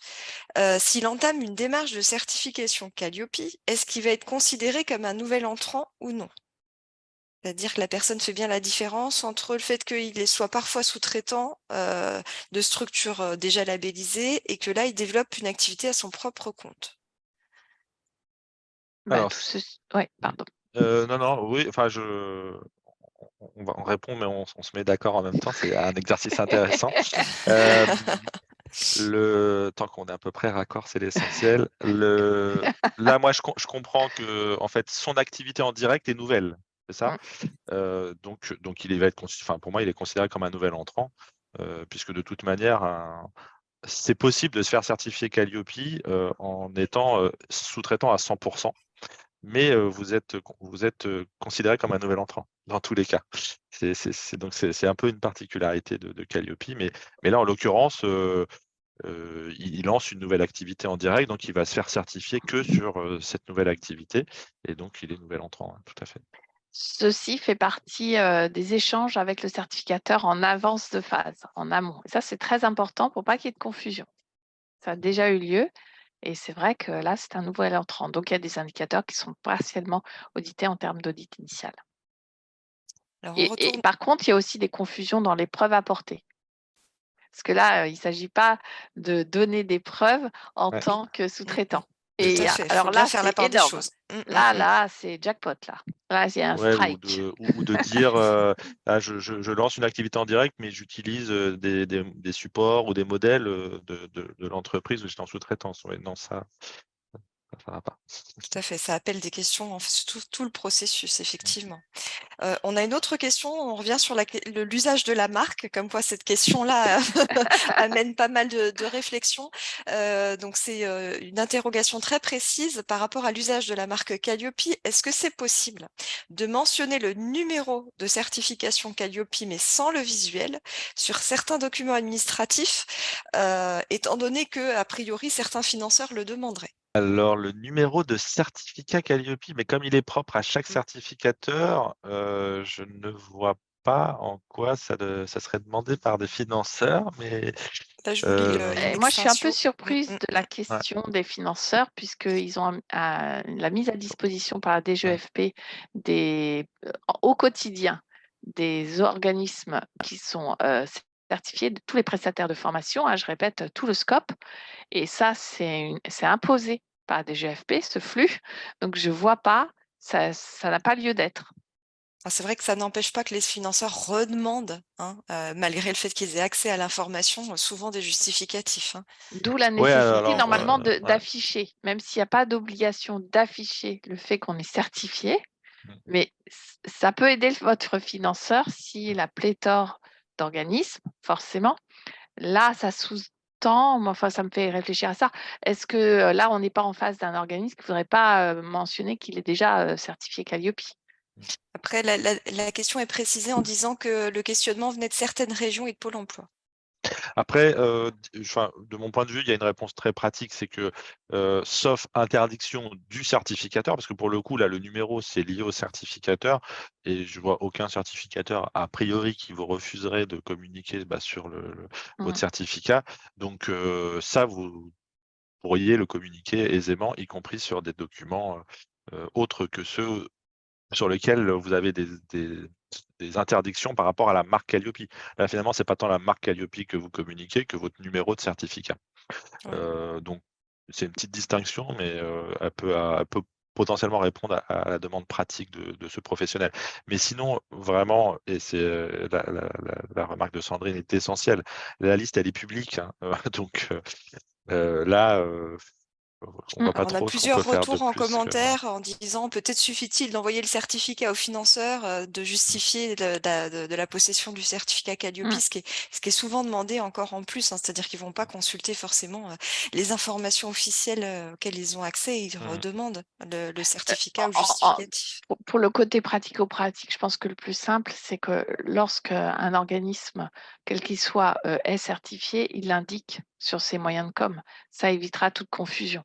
S'il entame une démarche de certification Calliope, est-ce qu'il va être considéré comme un nouvel entrant ou non? C'est-à-dire que la personne fait bien la différence entre le fait qu'il soit parfois sous-traitant de structures déjà labellisées et que là, il développe une activité à son propre compte. Bah, Alors, tout ouais, pardon. non, oui, enfin, on répond, mais on se met d'accord en même temps. C'est un exercice intéressant. Tant qu'on est à peu près raccord, c'est l'essentiel. Là, moi, je comprends que, en fait, son activité en direct est nouvelle, c'est ça? Donc, il va être, enfin, pour moi, il est considéré comme un nouvel entrant, puisque de toute manière, c'est possible de se faire certifier Calliope en étant sous-traitant à 100%. Mais vous êtes considéré comme un nouvel entrant dans tous les cas. Donc c'est un peu une particularité de Calliope, mais là en l'occurrence, il lance une nouvelle activité en direct, donc il va se faire certifier que sur cette nouvelle activité, et donc il est nouvel entrant, hein, tout à fait. Ceci fait partie des échanges avec le certificateur en avance de phase, en amont. Et ça, c'est très important pour pas qu'il y ait de confusion. Ça a déjà eu lieu et c'est vrai que là, c'est un nouvel entrant. Donc, il y a des indicateurs qui sont partiellement audités en termes d'audit initial. Alors, on Et retourne. par contre, il y a aussi des confusions dans les preuves apportées. Parce que là, il ne s'agit pas de donner des preuves en Ouais. tant que sous-traitant. Tout à Et fait, il faut alors bien là, faire la c'est part des énorme. choses. Là, c'est jackpot, là. Là, il y a un Ouais, strike. ou de dire ah, je lance une activité en direct, mais j'utilise des supports ou des modèles de l'entreprise où j'étais en sous-traitance. Ouais, non, ça va pas. Tout à fait, ça appelle des questions, en fait, tout le processus, effectivement. On a une autre question, on revient sur l'usage de la marque, comme quoi cette question-là amène pas mal de réflexions. Donc c'est une interrogation très précise par rapport à l'usage de la marque Calliope. Est-ce que c'est possible de mentionner le numéro de certification Calliope, mais sans le visuel, sur certains documents administratifs, étant donné que, a priori, certains financeurs le demanderaient? Alors, le numéro de certificat Calliope, mais comme il est propre à chaque certificateur, je ne vois pas en quoi ça serait demandé par des financeurs, mais Là, je vous lis Et moi, je suis un peu l'extension. surprise de la question des financeurs, puisqu'ils ont la mise à disposition par la DGEFP au quotidien des organismes qui sont certifiés, de tous les prestataires de formation, je répète, tout le scope. Et ça, c'est imposé par la DGEFP, ce flux. Donc, je ne vois pas, ça n'a pas lieu d'être. C'est vrai que ça n'empêche pas que les financeurs redemandent, hein, malgré le fait qu'ils aient accès à l'information, souvent des justificatifs, hein. D'où la Ouais, nécessité alors, normalement ouais. d'afficher, même s'il n'y a pas d'obligation d'afficher le fait qu'on est certifié, mais ça peut aider votre financeur s'il a pléthore d'organismes, forcément. Là, ça sous-tend, enfin, ça me fait réfléchir à ça. Est-ce que là, on n'est pas en face d'un organisme qui ne voudrait pas mentionner qu'il est déjà certifié Calliope? Après, la question est précisée en disant que le questionnement venait de certaines régions et de Pôle emploi. Après, de mon point de vue, il y a une réponse très pratique, c'est que, sauf interdiction du certificateur, parce que pour le coup, là, le numéro, c'est lié au certificateur et je vois aucun certificateur a priori qui vous refuserait de communiquer, sur votre certificat. Donc, ça, vous pourriez le communiquer aisément, y compris sur des documents, autres que ceux sur lesquels vous avez des interdictions par rapport à la marque Calliope. Là, finalement, c'est pas tant la marque Calliope que vous communiquez que votre numéro de certificat. Ouais. Donc c'est une petite distinction, mais elle peut potentiellement répondre à la demande pratique de ce professionnel. Mais sinon, vraiment, et c'est, la remarque de Sandrine est essentielle, la liste, elle est publique, hein, donc là, on voit pas Alors, on a trop ce qu'on peut plusieurs faire de retours en plus que voilà. commentaire en disant peut-être suffit-il d'envoyer le certificat au financeur, de justifier de la possession du certificat Calliope, ce qui est souvent demandé encore en plus, hein, c'est-à-dire qu'ils vont pas consulter forcément les informations officielles auxquelles ils ont accès, ils redemandent le certificat ou justificatif. Pour le côté pratico-pratique, je pense que le plus simple, c'est que lorsqu'un organisme, quel qu'il soit, est certifié, il l'indique sur ses moyens de com. Ça évitera toute confusion.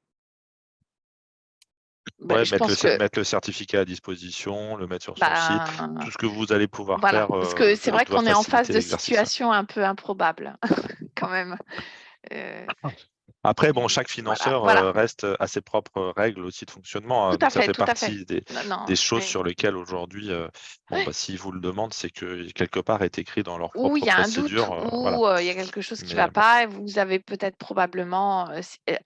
Ouais, Je pense que mettre le certificat à disposition, le mettre sur son site, tout ce que vous allez pouvoir voilà, faire, parce que c'est vrai doit qu'on est en face faciliter de l'exercice, hein. situations un peu improbables quand même. Après, bon, chaque financeur Voilà. reste à ses propres règles aussi de fonctionnement, hein, Tout donc à ça fait, fait tout à fait. partie Non, des choses mais sur lesquelles aujourd'hui, s'ils vous le demandent, c'est que quelque part est écrit dans leur où il propre y a un doute, procédure, voilà. où il y a quelque chose qui ne Mais va pas, et vous avez peut-être probablement,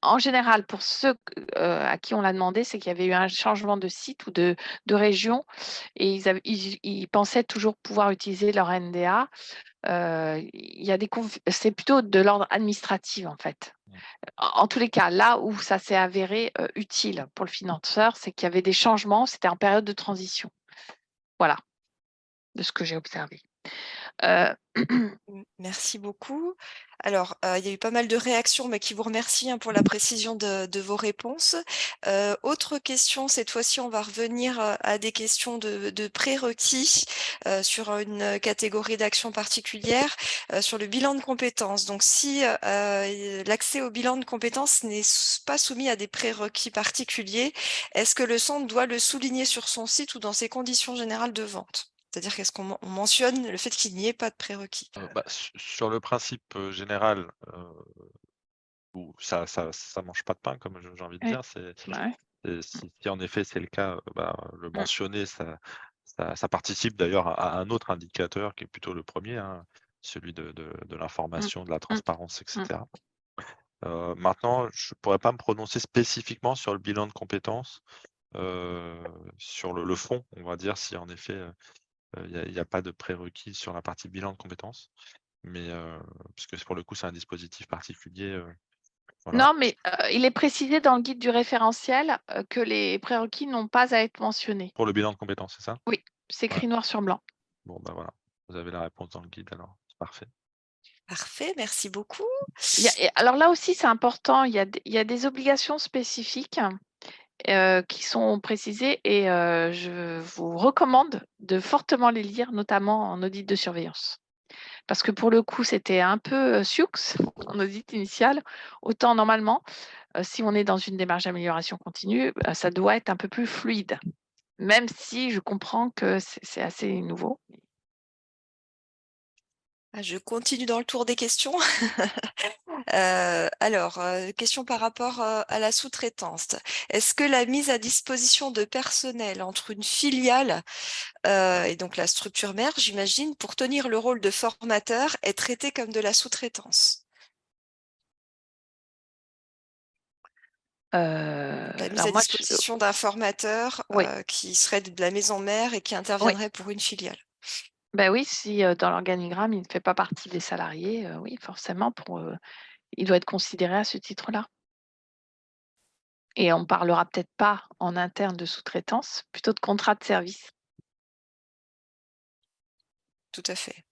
en général, pour ceux à qui on l'a demandé, c'est qu'il y avait eu un changement de site ou de région, et ils pensaient toujours pouvoir utiliser leur NDA. C'est plutôt de l'ordre administratif, en fait. En tous les cas, là où ça s'est avéré utile pour le financeur, c'est qu'il y avait des changements, c'était en période de transition. Voilà, de ce que j'ai observé. Merci beaucoup. Alors, il y a eu pas mal de réactions, mais qui vous remercient, hein, pour la précision de vos réponses. Autre question, cette fois-ci, on va revenir à des questions de prérequis sur une catégorie d'action particulière, sur le bilan de compétences. Donc, si l'accès au bilan de compétences n'est pas soumis à des prérequis particuliers, est-ce que le centre doit le souligner sur son site ou dans ses conditions générales de vente? C'est-à-dire qu'est-ce qu'on mentionne le fait qu'il n'y ait pas de prérequis? sur le principe, général, où ça mange pas de pain, comme j'ai envie de Oui, dire, bah ouais. si en effet c'est le cas, le mentionner, ça participe d'ailleurs à un autre indicateur qui est plutôt le premier, hein, celui de l'information, de la transparence, et cetera. Maintenant, je pourrais pas me prononcer spécifiquement sur le bilan de compétences, sur le fond, on va dire, si en effet, il y a pas de prérequis sur la partie bilan de compétences. Mais, puisque pour le coup, c'est un dispositif particulier, voilà. Non, mais il est précisé dans le guide du référentiel que les prérequis n'ont pas à être mentionnés. Pour le bilan de compétences, c'est ça? Oui, C'est Ouais. écrit noir sur blanc. Bon, bah voilà, vous avez la réponse dans le guide alors, c'est parfait. Parfait, merci beaucoup. Alors là aussi, c'est important, il y a des obligations spécifiques qui sont précisées et je vous recommande de fortement les lire, notamment en audit de surveillance. Parce que pour le coup, c'était un peu sioux en audit initial. Autant normalement, si on est dans une démarche d'amélioration continue, ça doit être un peu plus fluide. Même si je comprends que c'est assez nouveau. Je continue dans le tour des questions. Question par rapport à la sous-traitance. Est-ce que la mise à disposition de personnel entre une filiale et donc la structure mère, j'imagine, pour tenir le rôle de formateur, est traitée comme de la sous-traitance? La mise Alors à moi, disposition d'un formateur oui. qui serait de la maison mère et qui interviendrait pour une filiale. Ben oui, si dans l'organigramme, il ne fait pas partie des salariés, oui, forcément, il doit être considéré à ce titre-là. Et on ne parlera peut-être pas en interne de sous-traitance, plutôt de contrat de service. Tout à fait.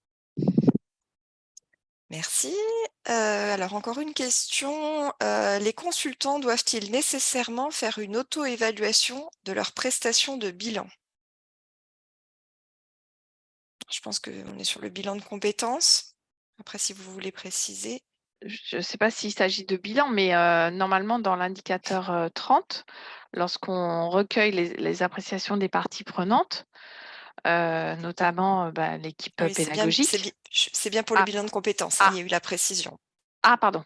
Merci. Alors encore une question. Les consultants doivent-ils nécessairement faire une auto-évaluation de leurs prestations de bilan? Je pense qu'on est sur le bilan de compétences. Après, si vous voulez préciser. Je ne sais pas s'il s'agit de bilan, mais normalement, dans l'indicateur 30, lorsqu'on recueille les appréciations des parties prenantes, notamment l'équipe Oui, pédagogique. c'est bien pour le bilan de compétences, il y a eu la précision. Ah, pardon.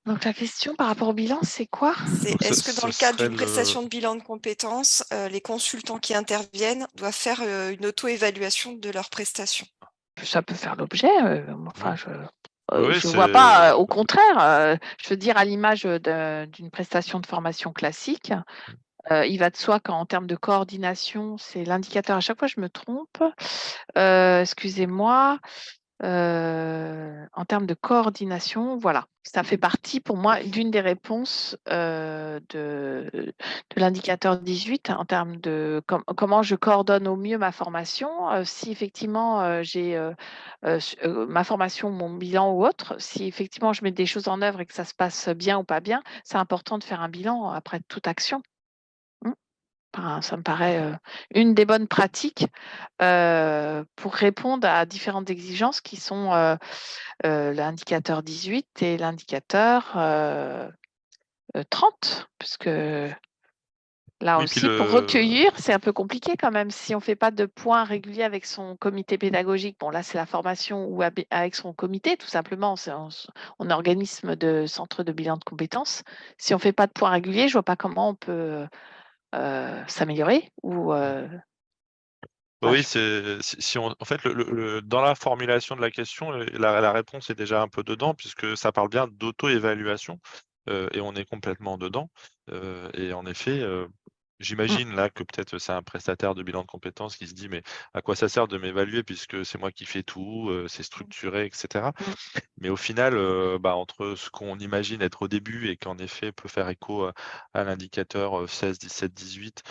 Donc la question par rapport au bilan, c'est quoi? Est-ce que dans le cadre d'une prestation de bilan de compétences, les consultants qui interviennent doivent faire une auto-évaluation de leurs prestations? Ça peut faire l'objet. Enfin, je ne vois pas. Au contraire, je veux dire, à l'image d'une prestation de formation classique, il va de soi qu'en termes de coordination, c'est l'indicateur. À chaque fois, je me trompe. Excusez-moi. En termes de coordination, voilà, ça fait partie pour moi d'une des réponses de l'indicateur 18 en termes de comment je coordonne au mieux ma formation. Si effectivement j'ai ma formation, mon bilan ou autre, si effectivement je mets des choses en œuvre et que ça se passe bien ou pas bien, c'est important de faire un bilan après toute action. Ça me paraît une des bonnes pratiques pour répondre à différentes exigences qui sont l'indicateur 18 et l'indicateur 30, puisque là aussi, pour recueillir, c'est un peu compliqué quand même. Si on ne fait pas de points réguliers avec son comité pédagogique, bon là c'est la formation ou avec son comité, tout simplement, on organisme de centre de bilan de compétences. Si on ne fait pas de points réguliers, je ne vois pas comment on peut s'améliorer ou Oui, en fait, dans la formulation de la question, la réponse est déjà un peu dedans, puisque ça parle bien d'auto-évaluation, et on est complètement dedans. Et en effet, j'imagine là que peut-être c'est un prestataire de bilan de compétences qui se dit: «Mais à quoi ça sert de m'évaluer puisque c'est moi qui fais tout, c'est structuré» et cetera. Mais au final, entre ce qu'on imagine être au début et qu'en effet peut faire écho à l'indicateur 16, 17, 18,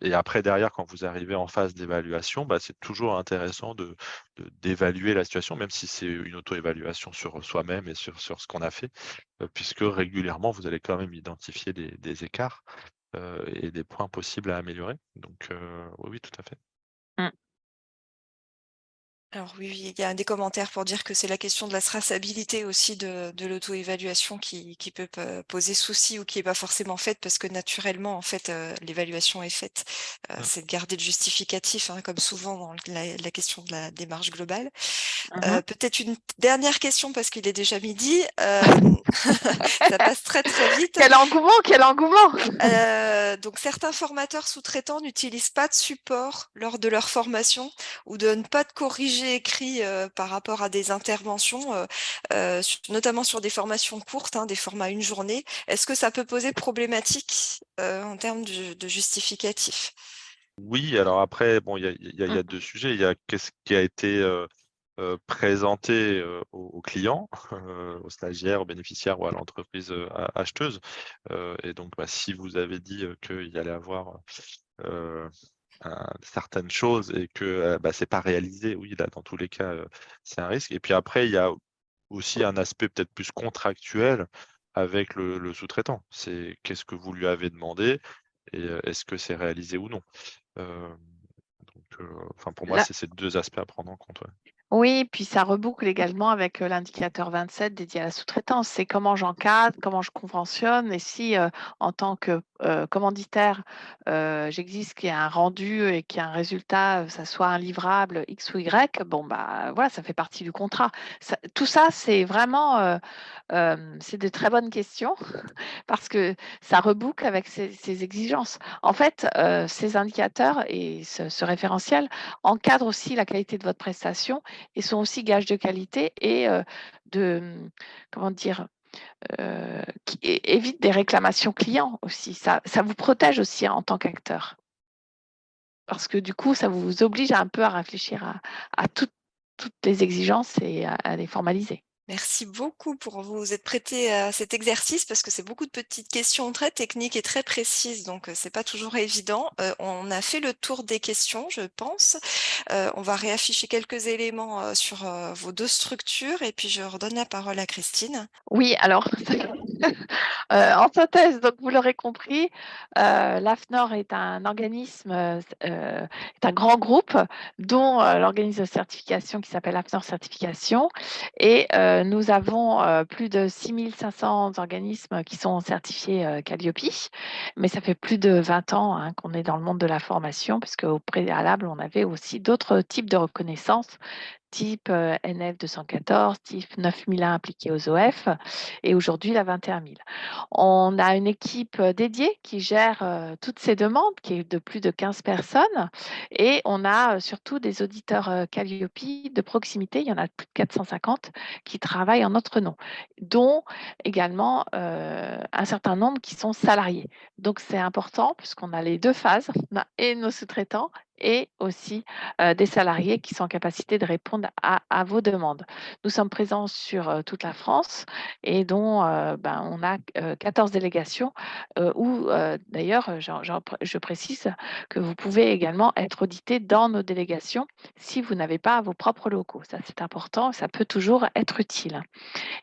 et après derrière quand vous arrivez en phase d'évaluation, c'est toujours intéressant d'évaluer la situation, même si c'est une auto-évaluation sur soi-même et sur ce qu'on a fait, puisque régulièrement vous allez quand même identifier des écarts, et des points possibles à améliorer. Donc oui, oui, tout à fait. Alors oui, il y a des commentaires pour dire que c'est la question de la traçabilité aussi de l'auto-évaluation qui peut poser souci ou qui n'est pas forcément faite parce que naturellement, en fait, l'évaluation est faite. C'est de garder le justificatif, comme souvent dans la question de la démarche globale. Peut-être une dernière question parce qu'il est déjà midi. Ça passe très très vite. Quel engouement, quel engouement! Donc certains formateurs sous-traitants n'utilisent pas de support lors de leur formation ou donnent pas de corrigé écrit par rapport à des interventions, notamment sur des formations courtes, des formats une journée. Est-ce que ça peut poser problématique en termes de justificatif? Oui, alors après, bon, il y a 2 sujets. Il y a qu'est-ce qui a été, présenter aux clients, aux stagiaires, aux bénéficiaires ou à l'entreprise acheteuse. Et donc, si vous avez dit qu'il y allait avoir certaines choses et que c'est pas réalisé, oui, là, dans tous les cas, c'est un risque. Et puis après, il y a aussi un aspect peut-être plus contractuel avec le sous-traitant. C'est qu'est-ce que vous lui avez demandé et est-ce que c'est réalisé ou non? Euh, pour moi, Là, c'est ces deux aspects à prendre en compte. Ouais. oui, puis ça reboucle également avec l'indicateur 27 dédié à la sous-traitance. C'est comment j'encadre, comment je conventionne et si en tant que commanditaire, j'existe qu'il y a un rendu et qu'il y a un résultat, ça soit un livrable X ou Y, bon, voilà, ça fait partie du contrat. Tout ça, c'est vraiment, c'est de très bonnes questions parce que ça reboucle avec ces exigences. En fait, ces indicateurs et ce référentiel encadrent aussi la qualité de votre prestation et sont aussi gages de qualité et comment dire, qui évitent des réclamations clients aussi. Ça vous protège aussi en tant qu'acteur. Parce que du coup, ça vous oblige un peu à réfléchir à toutes les exigences et à les formaliser. Merci beaucoup pour vous être prêté à cet exercice parce que c'est beaucoup de petites questions très techniques et très précises, donc c'est pas toujours évident. On a fait le tour des questions, je pense. On va réafficher quelques éléments sur vos deux structures et puis je redonne la parole à Christine. Oui, alors, en synthèse, donc vous l'aurez compris, l'AFNOR est un organisme, est un grand groupe dont l'organisme de certification qui s'appelle AFNOR Certification et nous avons plus de 6500 organismes qui sont certifiés Calliope, mais ça fait plus de 20 ans qu'on est dans le monde de la formation puisque au préalable, on avait aussi d'autres types de reconnaissances type NF 214, type 9001 appliqué aux OF et aujourd'hui la 21000. On a une équipe dédiée qui gère toutes ces demandes, qui est de plus de 15 personnes et on a surtout des auditeurs Calliope de proximité, il y en a plus de 450 qui travaillent en notre nom, dont également un certain nombre qui sont salariés. Donc c'est important puisqu'on a les deux phases, on a et nos sous-traitants et aussi des salariés qui sont en capacité de répondre à vos demandes. Nous sommes présents sur toute la France et dont on a 14 délégations où d'ailleurs, je précise que vous pouvez également être audité dans nos délégations si vous n'avez pas vos propres locaux. Ça, c'est important, ça peut toujours être utile.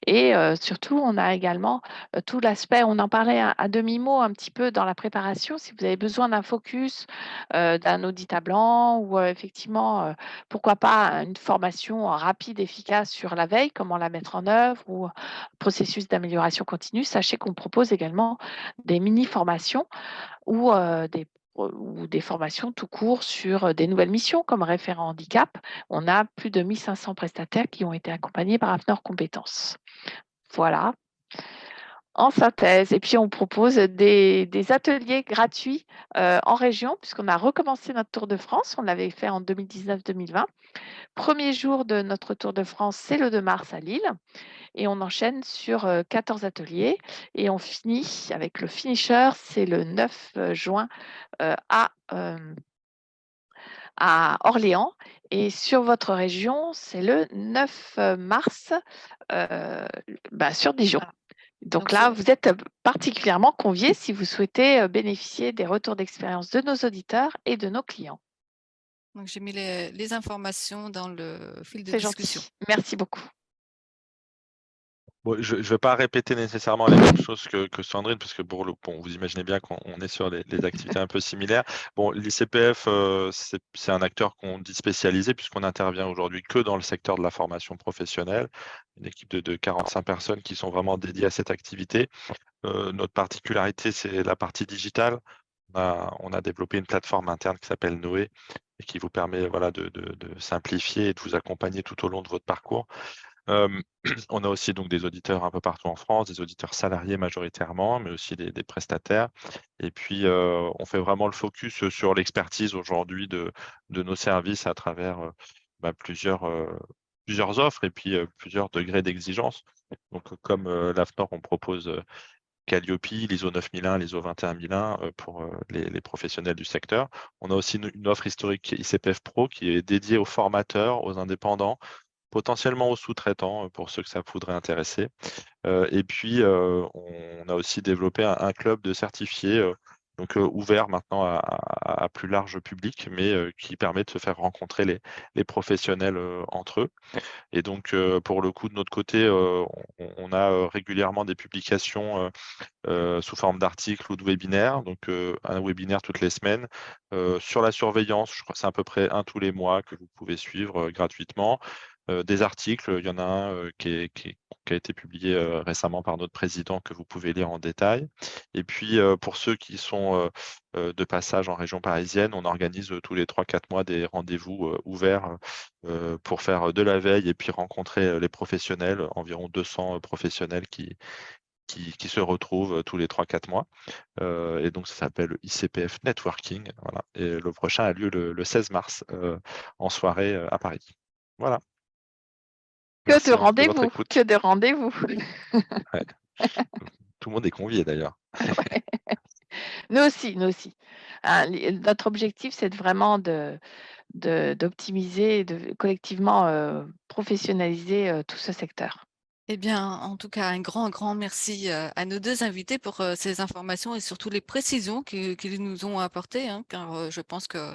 Et surtout, on a également tout l'aspect, on en parlait à demi-mot un petit peu dans la préparation, si vous avez besoin d'un focus, d'un audit à blanc ou effectivement, pourquoi pas une formation rapide, efficace sur la veille, comment la mettre en œuvre ou processus d'amélioration continue. Sachez qu'on propose également des mini-formations ou des formations tout court sur des nouvelles missions comme référent handicap. On a plus de 1500 prestataires qui ont été accompagnés par AFNOR Compétences. Voilà, en synthèse. Et puis, on propose des ateliers gratuits en région, puisqu'on a recommencé notre Tour de France. On l'avait fait en 2019-2020. Premier jour de notre Tour de France, c'est le 2 mars à Lille. Et on enchaîne sur 14 ateliers. Et on finit avec le finisher, c'est le 9 juin à Orléans. Et sur votre région, c'est le 9 mars sur Dijon. Donc là, vous êtes particulièrement conviés si vous souhaitez bénéficier des retours d'expérience de nos auditeurs et de nos clients. Donc, j'ai mis les informations dans le fil de C'est discussion. gentil. Merci beaucoup. Bon, je ne vais pas répéter nécessairement les mêmes choses que Sandrine, parce que vous imaginez bien qu'on est sur les activités un peu similaires. Bon, l'ICPF, c'est un acteur qu'on dit spécialisé, puisqu'on intervient aujourd'hui que dans le secteur de la formation professionnelle, une équipe de 45 personnes qui sont vraiment dédiées à cette activité. Notre particularité, c'est la partie digitale. On a développé une plateforme interne qui s'appelle Noé et qui vous permet de simplifier et de vous accompagner tout au long de votre parcours. On a aussi donc des auditeurs un peu partout en France, des auditeurs salariés majoritairement, mais aussi des prestataires. Et puis, on fait vraiment le focus sur l'expertise aujourd'hui de nos services à travers plusieurs offres et puis plusieurs degrés d'exigence. Donc, comme l'AFNOR, on propose Calliope, l'ISO 9001, l'ISO 21001 pour les professionnels du secteur. On a aussi une offre historique ICPF Pro qui est dédiée aux formateurs, aux indépendants, potentiellement aux sous-traitants pour ceux que ça pourrait intéresser. Et puis, on a aussi développé un club de certifiés donc ouvert maintenant à plus large public, mais qui permet de se faire rencontrer les professionnels entre eux. Et donc, pour le coup, de notre côté, on a régulièrement des publications sous forme d'articles ou de webinaires. Donc, un webinaire toutes les semaines sur la surveillance. Je crois que c'est à peu près un tous les mois que vous pouvez suivre gratuitement. Des articles, il y en a un qui a été publié récemment par notre président que vous pouvez lire en détail. Et puis, pour ceux qui sont de passage en région parisienne, on organise tous les 3-4 mois des rendez-vous ouverts pour faire de la veille et puis rencontrer les professionnels, environ 200 professionnels qui se retrouvent tous les 3-4 mois. Et donc, ça s'appelle ICPF Networking. Voilà. Et le prochain a lieu le 16 mars en soirée à Paris. Voilà. Merci de votre écoute. Que de rendez-vous. Ouais. Tout le monde est convié d'ailleurs. Ouais. Nous aussi, nous aussi. Notre objectif, c'est vraiment d'optimiser et de collectivement professionnaliser tout ce secteur. Eh bien, en tout cas, un grand merci à nos 2 invités pour ces informations et surtout les précisions qu'ils nous ont apportées, hein, car je pense que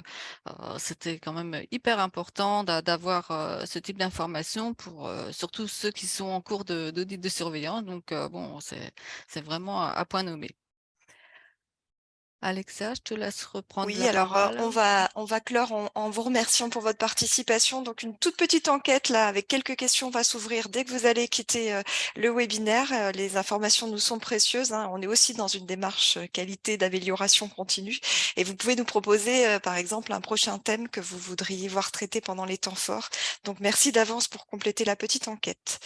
c'était quand même hyper important d'avoir ce type d'informations pour surtout ceux qui sont en cours d'audit de surveillance. Donc, bon, c'est vraiment à point nommé. Alexa, je te laisse reprendre Oui, la alors parole. on va clore en vous remerciant pour votre participation. Donc une toute petite enquête là avec quelques questions va s'ouvrir dès que vous allez quitter le webinaire. Les informations nous sont précieuses, hein. On est aussi dans une démarche qualité d'amélioration continue et vous pouvez nous proposer par exemple un prochain thème que vous voudriez voir traité pendant les temps forts. Donc merci d'avance pour compléter la petite enquête.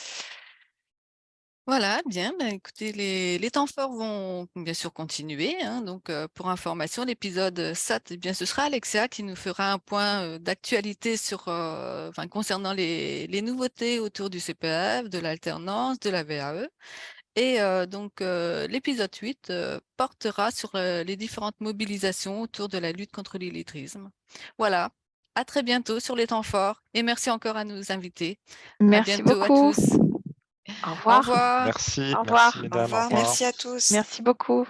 Voilà, bien, ben, écoutez, les temps forts vont bien sûr continuer, hein, donc pour information, l'épisode 7, eh bien, ce sera Alexia qui nous fera un point d'actualité sur, enfin, concernant les nouveautés autour du CPF, de l'alternance, de la VAE. Et donc l'épisode 8 portera sur les différentes mobilisations autour de la lutte contre l'illettrisme. Voilà, à très bientôt sur les temps forts et merci encore à nos invités. À Merci bientôt à beaucoup. tous. Au Au revoir. revoir. Merci, Au merci revoir. Au mesdames, au revoir, revoir. merci à tous. Merci beaucoup.